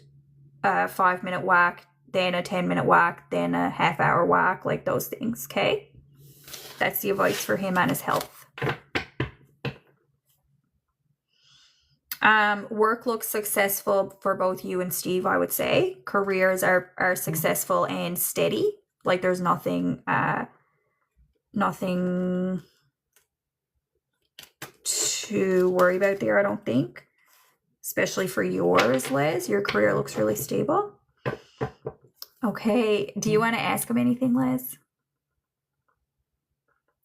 a 5-minute walk, then a 10-minute walk, then a half-hour walk, like those things, okay? That's the advice for him on his health. Work looks successful for both you and Steve, I would say. Careers are successful and steady. Like there's nothing to worry about there, I don't think. Especially for yours, Liz. Your career looks really stable. Okay, do you want to ask him anything, Liz?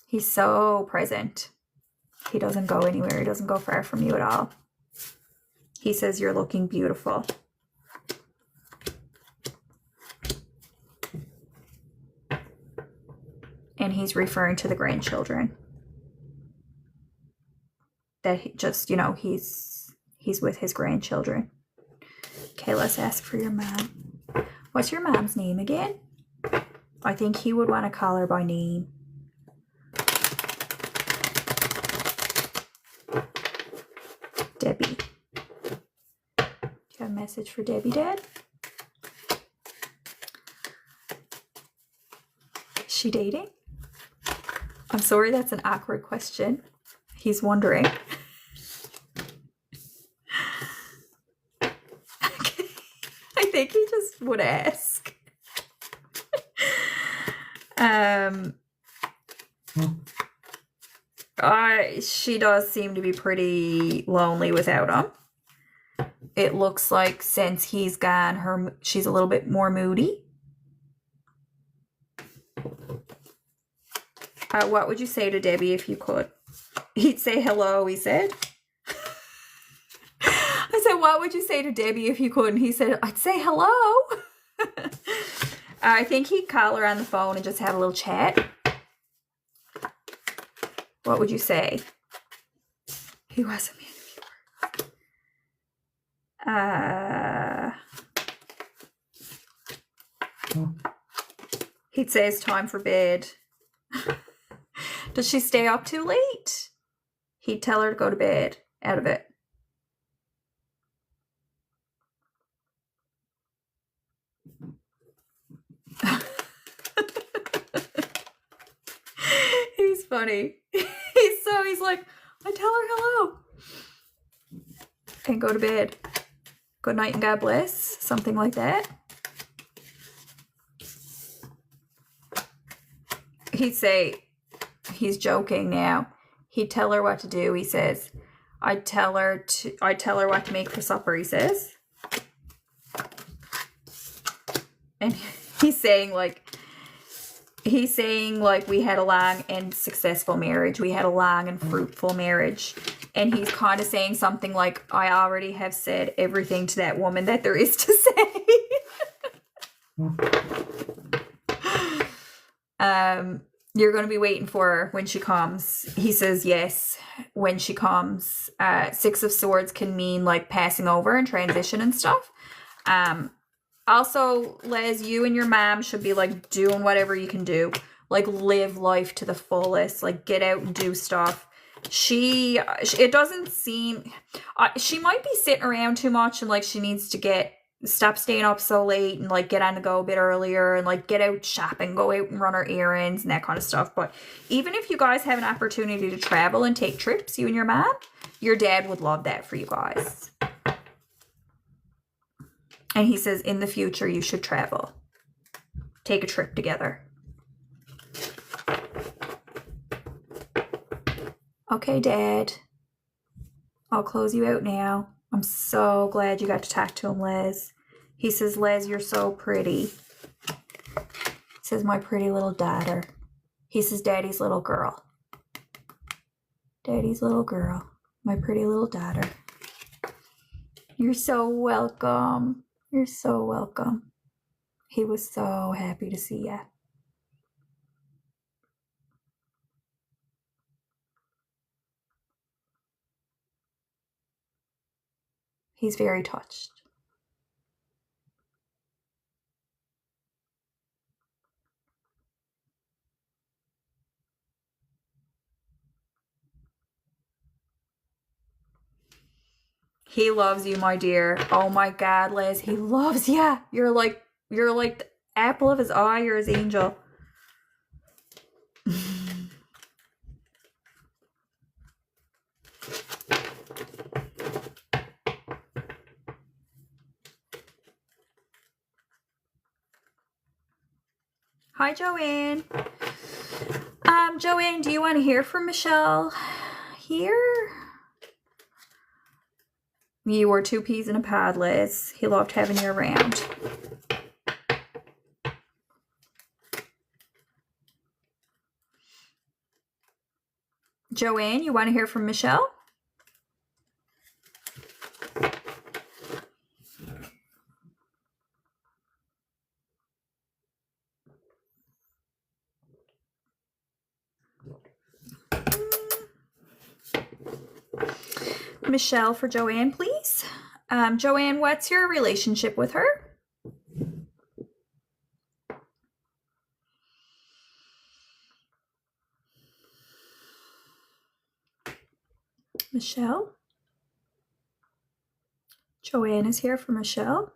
He's so present. He doesn't go anywhere. He doesn't go far from you at all. He says you're looking beautiful. And he's referring to the grandchildren. That he just, he's with his grandchildren. Okay, let's ask for your mom. What's your mom's name again? I think he would want to call her by name. Debbie. Do you have a message for Debbie, Dad? Is she dating? I'm sorry, that's an awkward question. He's wondering. I think he just would ask. She does seem to be pretty lonely without him. It looks like since he's gone, she's a little bit more moody. What would you say to Debbie if you could? He'd say hello, he said. I said, what would you say to Debbie if you could? And he said, I'd say hello. I think he'd call her on the phone and just have a little chat. What would you say? He was a man of your word. He'd say it's time for bed. Does she stay up too late? He'd tell her to go to bed. Out of it. He's funny. He's like, I tell her hello. And go to bed. Good night and God bless. Something like that. He'd say, he's joking now. He'd tell her what to do, he says. I'd tell her what to make for supper, he says. And he's saying like we had a long and successful marriage. We had a long and fruitful marriage. And he's kind of saying something like, I already have said everything to that woman that there is to say. You're going to be waiting for her when she comes. He says yes, when she comes. Six of Swords can mean like passing over and transition and stuff. Also, Les, you and your mom should be like doing whatever you can do. Like live life to the fullest. Like get out and do stuff. It doesn't seem, she might be sitting around too much and like she needs to stop staying up so late and like get on the go a bit earlier and like get out shopping, go out and run her errands and that kind of stuff. But even if you guys have an opportunity to travel and take trips, you and your mom, your dad would love that for you guys. And he says in the future you should travel. Take a trip together. Okay, Dad. I'll close you out now. I'm so glad you got to talk to him, Les. He says, Les, you're so pretty. He says, my pretty little daughter. He says, Daddy's little girl. Daddy's little girl. My pretty little daughter. You're so welcome. You're so welcome. He was so happy to see you. He's very touched. He loves you, my dear. Oh my God, Liz, he loves you. You're like the apple of his eye. You're his angel. Hi, Joanne. Joanne, do you want to hear from Michelle here? You were 2 peas in a pod, Liz. He loved having you around. Joanne, you want to hear from Michelle? Michelle for Joanne, please. Joanne, what's your relationship with her? Michelle? Joanne is here for Michelle.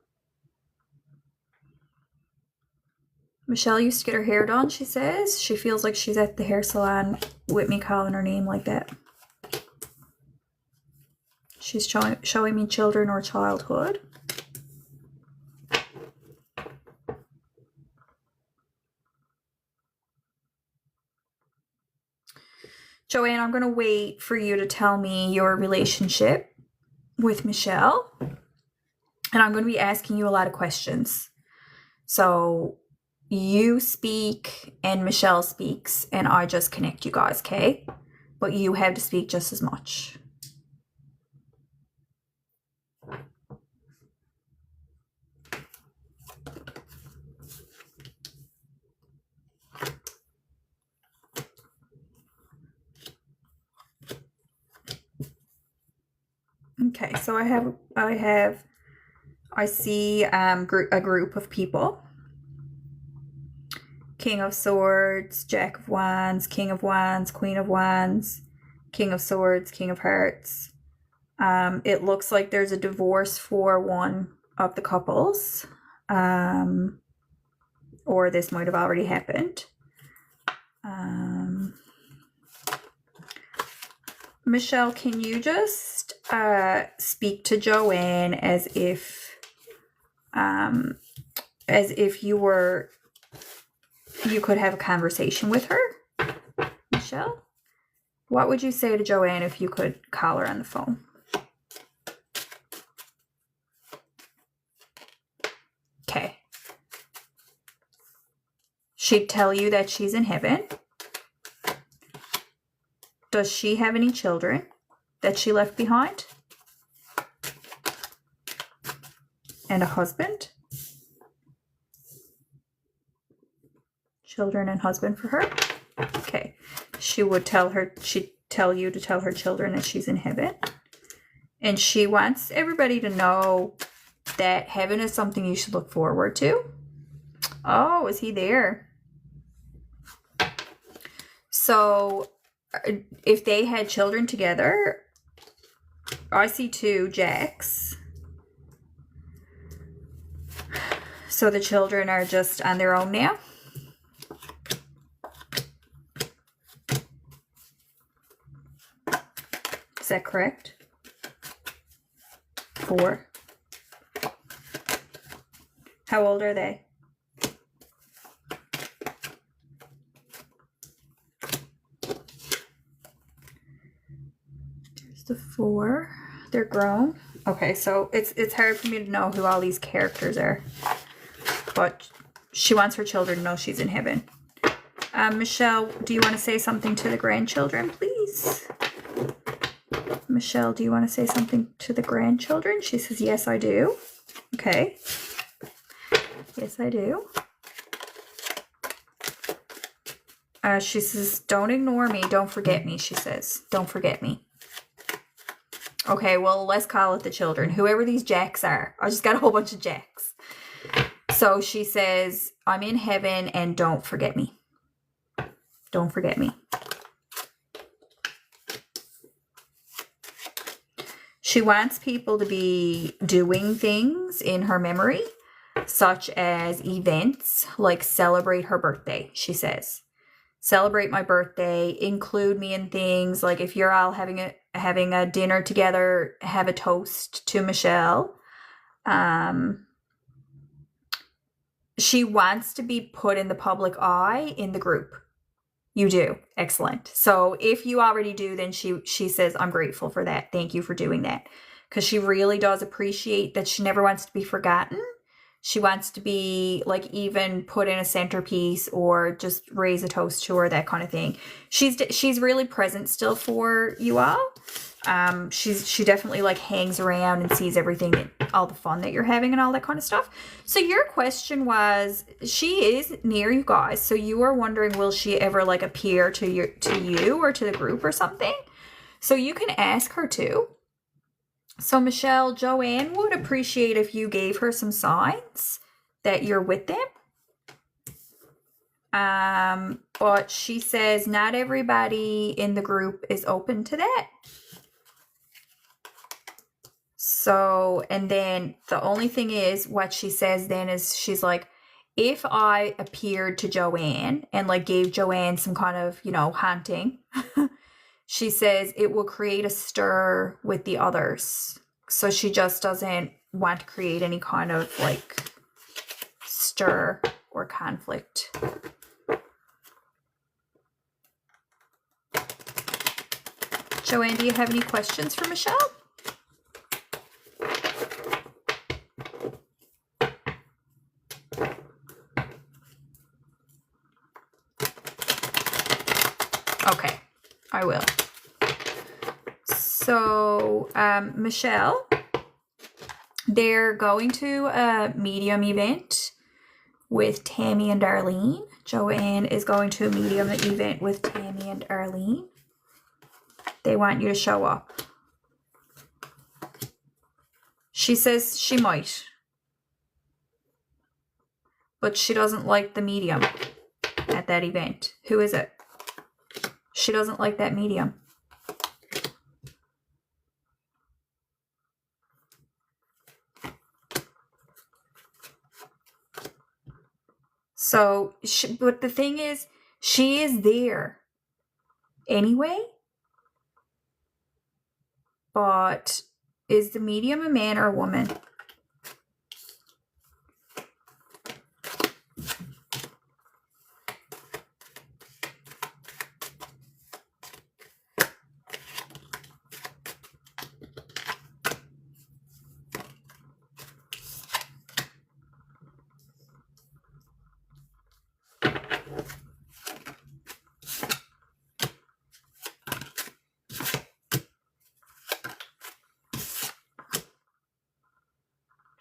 Michelle used to get her hair done, she says. She feels like she's at the hair salon with me calling her name like that. She's showing me children or childhood. Joanne, I'm going to wait for you to tell me your relationship with Michelle. And I'm going to be asking you a lot of questions. So you speak and Michelle speaks and I just connect you guys, okay? But you have to speak just as much. Okay, so I have I see a group of people. King of Swords, Jack of Wands, King of Wands, Queen of Wands, King of Swords, King of Hearts. It looks like there's a divorce for one of the couples. Or this might have already happened. Michelle, can you just speak to Joanne as if you could have a conversation with her? Michelle, what would you say to Joanne if you could call her on the phone? Okay. She'd tell you that she's in heaven. Does she have any children that she left behind? And a husband? Children and husband for her? Okay. She'd tell you to tell her children that she's in heaven. And she wants everybody to know that heaven is something you should look forward to. Oh, is he there? So if they had children together, I see 2 Jacks. So the children are just on their own now. Is that correct? 4. How old are they? There's the 4. They're grown. Okay, so it's hard for me to know who all these characters are. But she wants her children to know she's in heaven. Michelle, do you want to say something to the grandchildren, please? Michelle, do you want to say something to the grandchildren? She says, yes, I do. Okay. Yes, I do. She says, don't ignore me. Don't forget me, she says. Don't forget me. Okay, well, let's call it the children. Whoever these Jacks are. I just got a whole bunch of Jacks. So she says, I'm in heaven and don't forget me. Don't forget me. She wants people to be doing things in her memory, such as events, like celebrate her birthday, she says. Celebrate my birthday, include me in things, like if you're all having a dinner together, have a toast to Michelle. She wants to be put in the public eye in the group. You do. Excellent. So if you already do, then she says, I'm grateful for that. Thank you for doing that. Because she really does appreciate that. She never wants to be forgotten. She wants to be like even put in a centerpiece or just raise a toast to her, that kind of thing. She's really present still for you all. She definitely like hangs around and sees everything, all the fun that you're having and all that kind of stuff. So your question was, she is near you guys. So you are wondering, will she ever like appear to you or to the group or something? So you can ask her to. So Michelle, Joanne would appreciate if you gave her some signs that you're with them. But she says not everybody in the group is open to that. So, and then the only thing is what she says then is she's like, if I appeared to Joanne and like gave Joanne some kind of, haunting, she says it will create a stir with the others. So she just doesn't want to create any kind of like stir or conflict. Joanne, do you have any questions for Michelle? Okay, I will. So, Michelle, they're going to a medium event with Tammy and Darlene. Joanne is going to a medium event with Tammy and Arlene. They want you to show up. She says she might. but she doesn't like the medium at that event. Who is it? She doesn't like that medium. So, but the thing is, she is there anyway. But is the medium a man or a woman?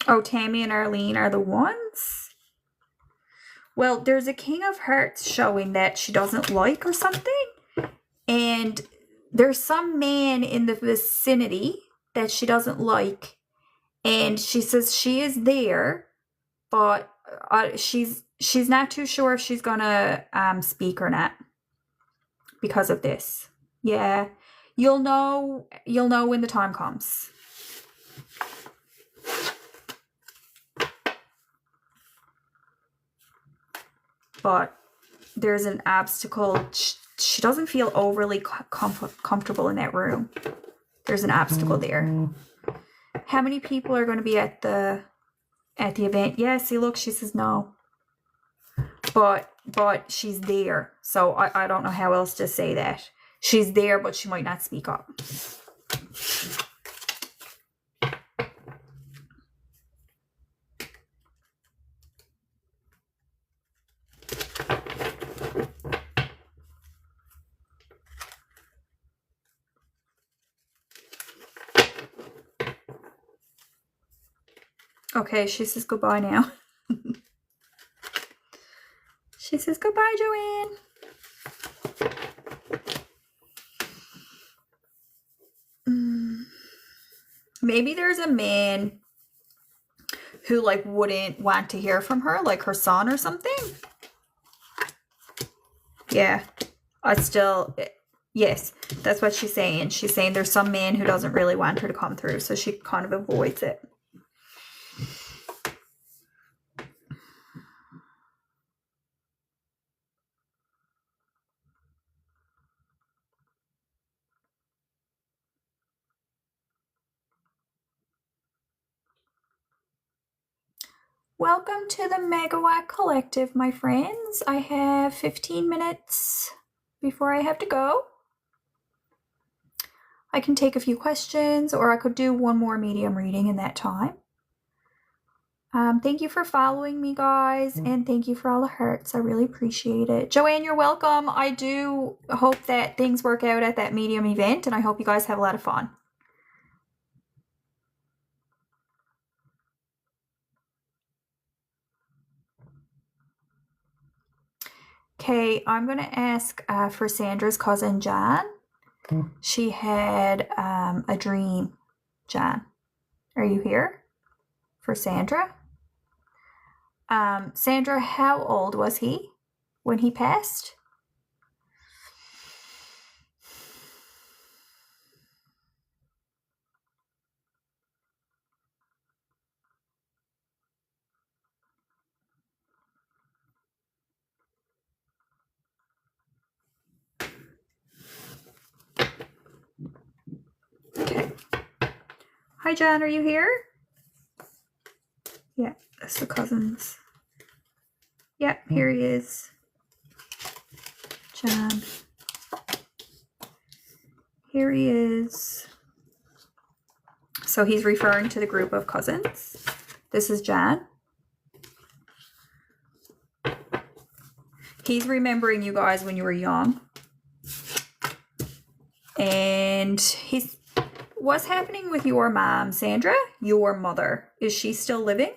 Oh, Tammy and Arlene are the ones? Well, there's a King of Hearts showing that she doesn't like or something. And there's some man in the vicinity that she doesn't like. And she says she is there, but she's not too sure if she's gonna speak or not because of this. Yeah, you'll know when the time comes. But there's an obstacle. She doesn't feel overly comfortable in that room. There's an obstacle there. How many people are going to be at the event? Yeah, see, look, she says no. But she's there. So I don't know how else to say that. She's there, but she might not speak up. Okay, she says goodbye now. She says goodbye, Joanne. Maybe there's a man who like wouldn't want to hear from her, like her son or something. Yeah, yes, that's what she's saying. She's saying there's some man who doesn't really want her to come through, so she kind of avoids it. Welcome to the Megawatt Collective, my friends. I have 15 minutes before I have to go. I can take a few questions, or I could do one more medium reading in that time. Thank you for following me, guys, and thank you for all the hearts. I really appreciate it. Joanne, you're welcome. I do hope that things work out at that medium event, and I hope you guys have a lot of fun. Okay, I'm going to ask for Sandra's cousin, John. She had a dream. John, are you here for Sandra? Sandra, how old was he when he passed? Okay. Hi, John, are you here? Yeah, that's the cousins. Yep, here he is. John. Here he is. So he's referring to the group of cousins. This is John. He's remembering you guys when you were young. And what's happening with your mom, Sandra? Your mother. Is she still living?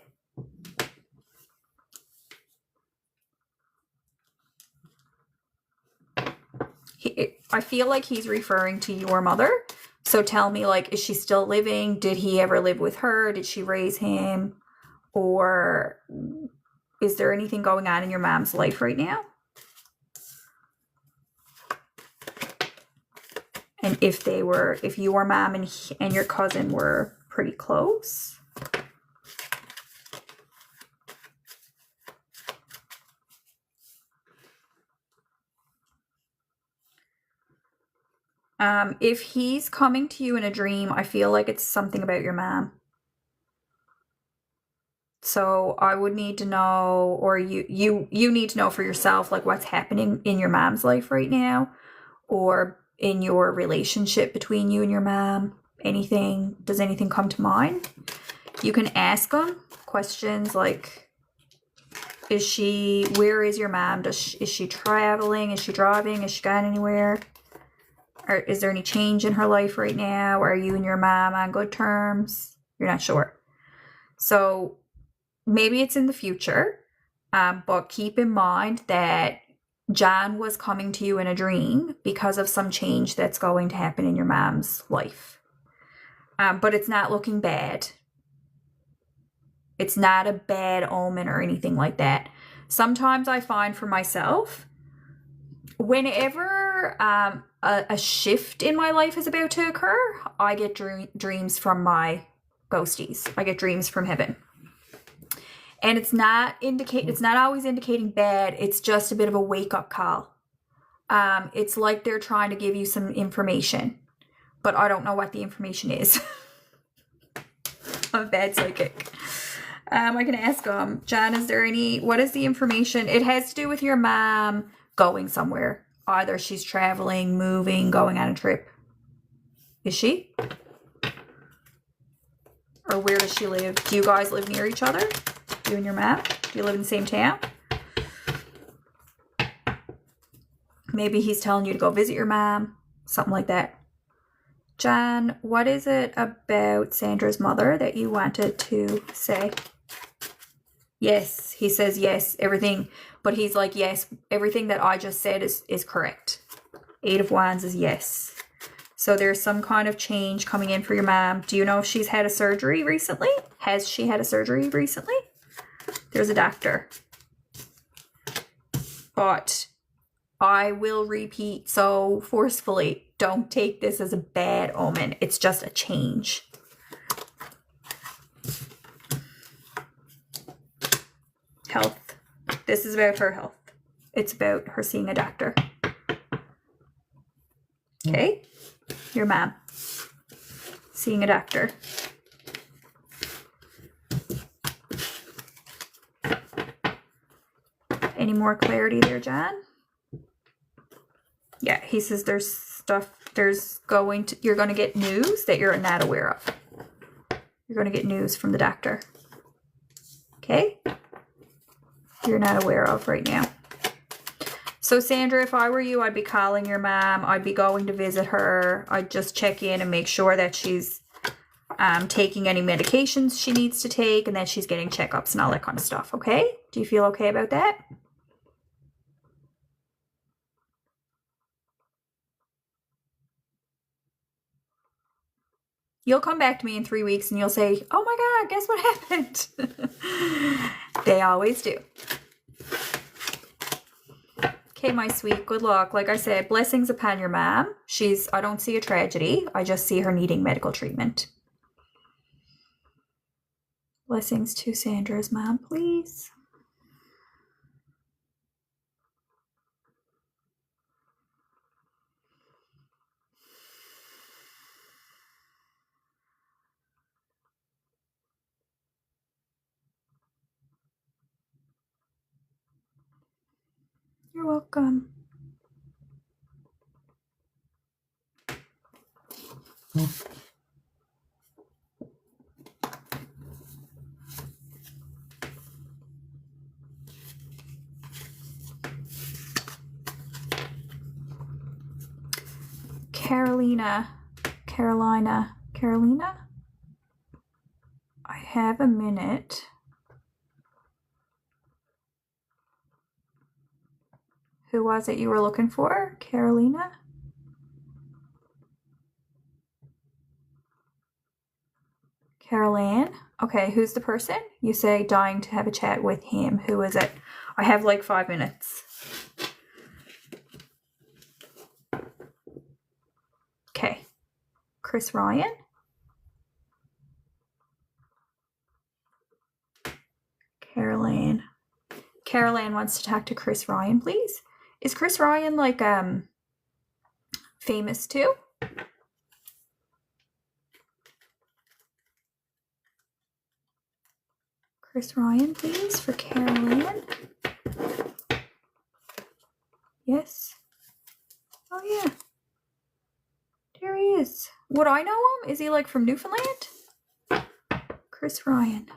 I feel like he's referring to your mother. So tell me, like, is she still living? Did he ever live with her? Did she raise him? Or is there anything going on in your mom's life right now? And if your mom and your cousin were pretty close. If he's coming to you in a dream, I feel like it's something about your mom. So I would need to know, or you need to know for yourself, like what's happening in your mom's life right now, or in your relationship between you and your mom. Does anything come to mind? You can ask them questions like, where is your mom? Is she traveling? Is she driving? Is she gone anywhere? Or is there any change in her life right now? Are you and your mom on good terms? You're not sure. So maybe it's in the future, but keep in mind that John was coming to you in a dream because of some change that's going to happen in your mom's life. But it's not looking bad. It's not a bad omen or anything like that. Sometimes I find for myself, whenever a shift in my life is about to occur, I get dreams from my ghosties. I get dreams from heaven. And it's not always indicating bad. It's just a bit of a wake-up call. It's like they're trying to give you some information, but I don't know what the information is. I'm a bad psychic. I can ask them, John, what is the information? It has to do with your mom going somewhere. Either she's traveling, moving, going on a trip. Is she? Or where does she live? Do you guys live near each other? You and your mom? Do you live in the same town? Maybe he's telling you to go visit your mom. Something like that. John, what is it about Sandra's mother that you wanted to say? Yes, he says yes, everything. But he's like, yes, everything that I just said is correct. 8 of Wands is yes. So there's some kind of change coming in for your mom. Do you know if she's had a surgery recently? Has she had a surgery recently? There's a doctor. But I will repeat so forcefully, don't take this as a bad omen. It's just a change. Health. This is about her health. It's about her seeing a doctor. Okay? Your mom. Seeing a doctor. Any more clarity there, John? Yeah, he says you're going to get news that you're not aware of. You're going to get news from the doctor. Okay? You're not aware of right now. So Sandra, if I were you, I'd be calling your mom. I'd be going to visit her. I'd just check in and make sure that she's taking any medications she needs to take and that she's getting checkups and all that kind of stuff, okay? Do you feel okay about that? You'll come back to me in 3 weeks and you'll say, oh my God, guess what happened? They always do. Okay, my sweet, good luck. Like I said, blessings upon your mom. I don't see a tragedy. I just see her needing medical treatment. Blessings to Sandra's mom, please. You're welcome. Carolina. I have a minute. Who was it you were looking for? Carolina? Carol Ann? Okay, who's the person? You say dying to have a chat with him. Who is it? I have like 5 minutes. Okay. Chris Ryan. Caroline. Caroline wants to talk to Chris Ryan, please. Is Chris Ryan like famous too? Chris Ryan, please, for Caroline. Yes. Oh yeah. There he is. Would I know him? Is he like from Newfoundland? Chris Ryan.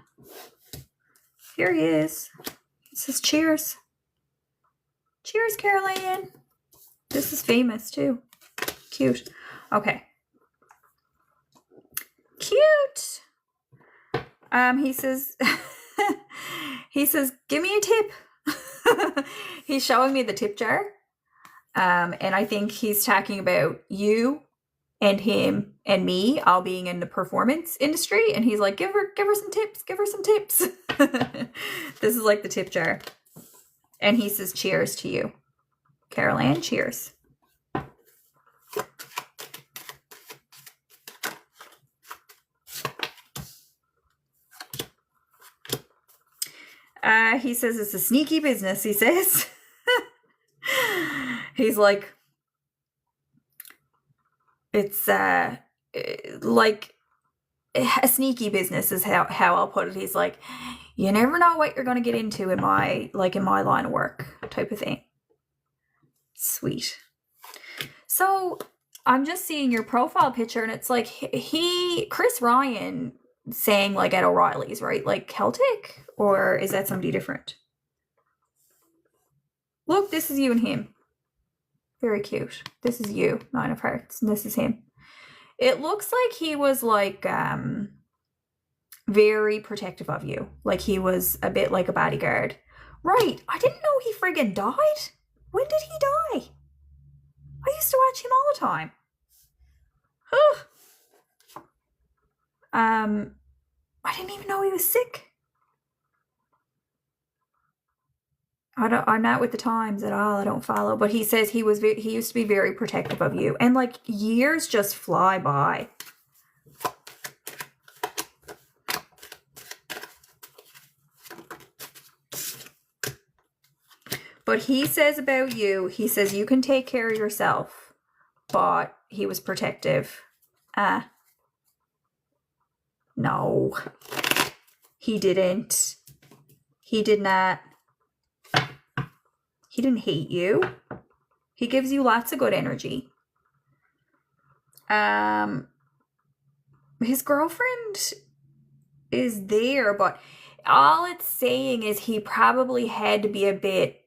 Here he is. It says cheers. Cheers, Caroline. This is famous too. Cute. Okay. Cute. He says give me a tip. He's showing me the tip jar. And I think he's talking about you and him and me all being in the performance industry. And he's like, give her some tips, give her some tips. This is like the tip jar. And he says, cheers to you. Caroline, cheers. He says it's a sneaky business, he says. He's like, it's like a sneaky business is how I'll put it. He's like, you never know what you're going to get into in my line of work type of thing. Sweet. So I'm just seeing your profile picture and it's like Chris Ryan sang like at O'Reilly's, right? Like Celtic? Or is that somebody different? Look, this is you and him. Very cute. This is you, 9 of Hearts, and this is him. It looks like he was like very protective of you. Like he was a bit like a bodyguard. Right. I didn't know he friggin' died. When did he die? I used to watch him all the time. I didn't even know he was sick. I'm not with the times at all. I don't follow. But he says he used to be very protective of you. And like years just fly by. But he says about you, he says you can take care of yourself. But he was protective. No. He didn't. He did not. He didn't hate you. He gives you lots of good energy. His girlfriend is there, but all it's saying is he probably had to be a bit...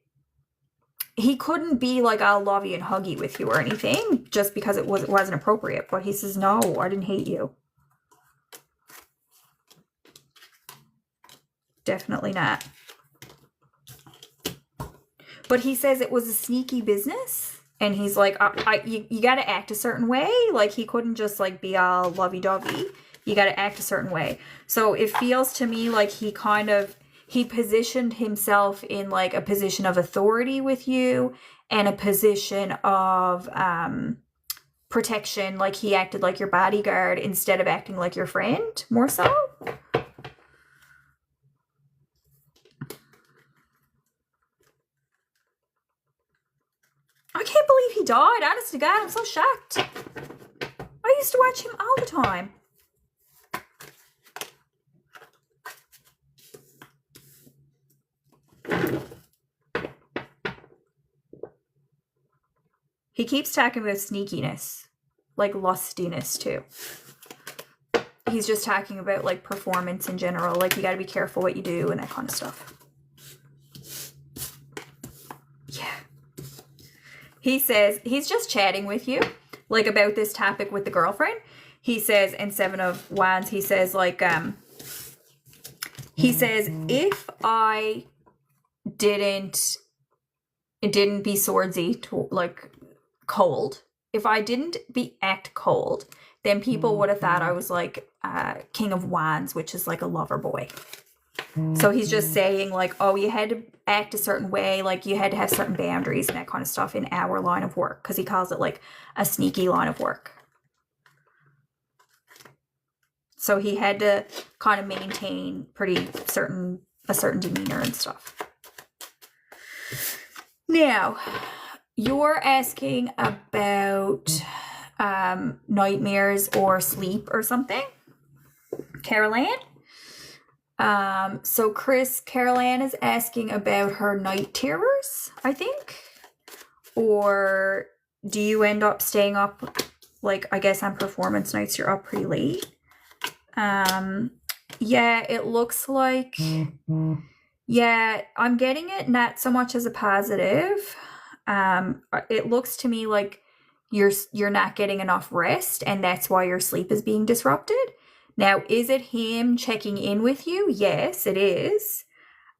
He couldn't be like all lovey and huggy with you or anything, just because it wasn't appropriate. But he says, no, I didn't hate you. Definitely not. But he says it was a sneaky business. And he's like, you got to act a certain way. Like, he couldn't just, like, be all lovey-dovey. You got to act a certain way. So it feels to me like he positioned himself in, like, a position of authority with you and a position of protection. Like, he acted like your bodyguard instead of acting like your friend, more so. I can't believe he died. Honest to God, I'm so shocked. I used to watch him all the time. He keeps talking about sneakiness, like lustiness too. He's just talking about like performance in general, like you got to be careful what you do and that kind of stuff. Yeah. He says, he's just chatting with you, like, about this topic with the girlfriend. He says, in 7 of Wands, he says, like, he says, if I didn't be swordsy, like, cold, if I didn't act cold, then people would have thought I was, like, King of Wands, which is like a lover boy. So he's just saying like, oh, you had to act a certain way, like you had to have certain boundaries and that kind of stuff in our line of work, because he calls it like a sneaky line of work. So he had to kind of maintain a certain demeanor and stuff. Now, you're asking about nightmares or sleep or something, Carol Ann. So Carol Ann is asking about her night terrors, I think. Or do you end up staying up, like, I guess on performance nights you're up pretty late? Yeah, it looks like, yeah, I'm getting it not so much as a positive. It looks to me like you're not getting enough rest, and that's why your sleep is being disrupted. Now, is it him checking in with you? Yes, it is.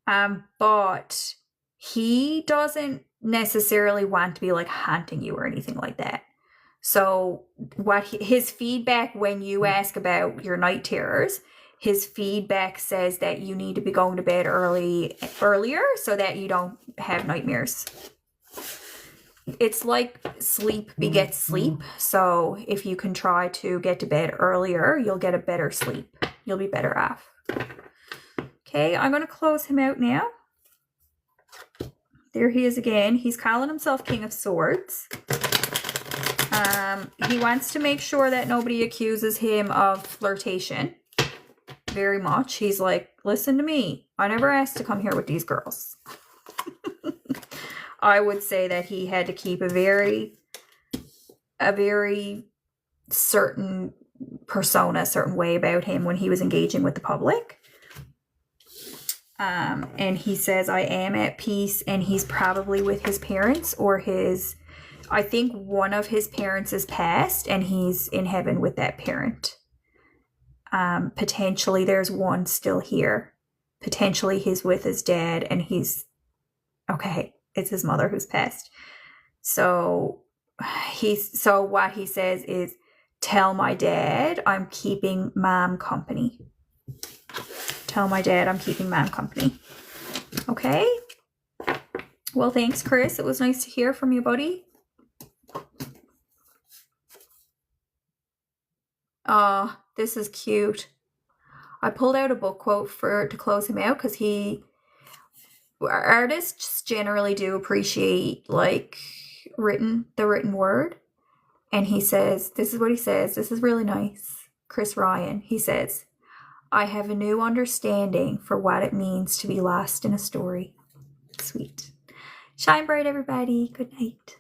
But he doesn't necessarily want to be like haunting you or anything like that. So his feedback when you ask about your night terrors, his feedback says that you need to be going to bed earlier so that you don't have nightmares. It's like sleep begets sleep. So if you can try to get to bed earlier, you'll get a better sleep. You'll be better off. Okay, I'm going to close him out now. There he is again. He's calling himself King of Swords. He wants to make sure that nobody accuses him of flirtation very much. He's like, listen to me. I never asked to come here with these girls. I would say that he had to keep a very certain persona, certain way about him when he was engaging with the public. And he says, I am at peace, and he's probably with his parents or I think one of his parents is passed and he's in heaven with that parent. Potentially there's one still here. Potentially he's with his dad and it's his mother who's passed. So what he says is, tell my dad I'm keeping mom company. Tell my dad I'm keeping mom company. Okay? Well, thanks, Chris. It was nice to hear from you, buddy. Oh, this is cute. I pulled out a book quote to close him out because artists generally do appreciate like the written word. And he says, this is what he says. This is really nice. Chris Ryan, he says, I have a new understanding for what it means to be lost in a story. Sweet. Shine bright, everybody. Good night.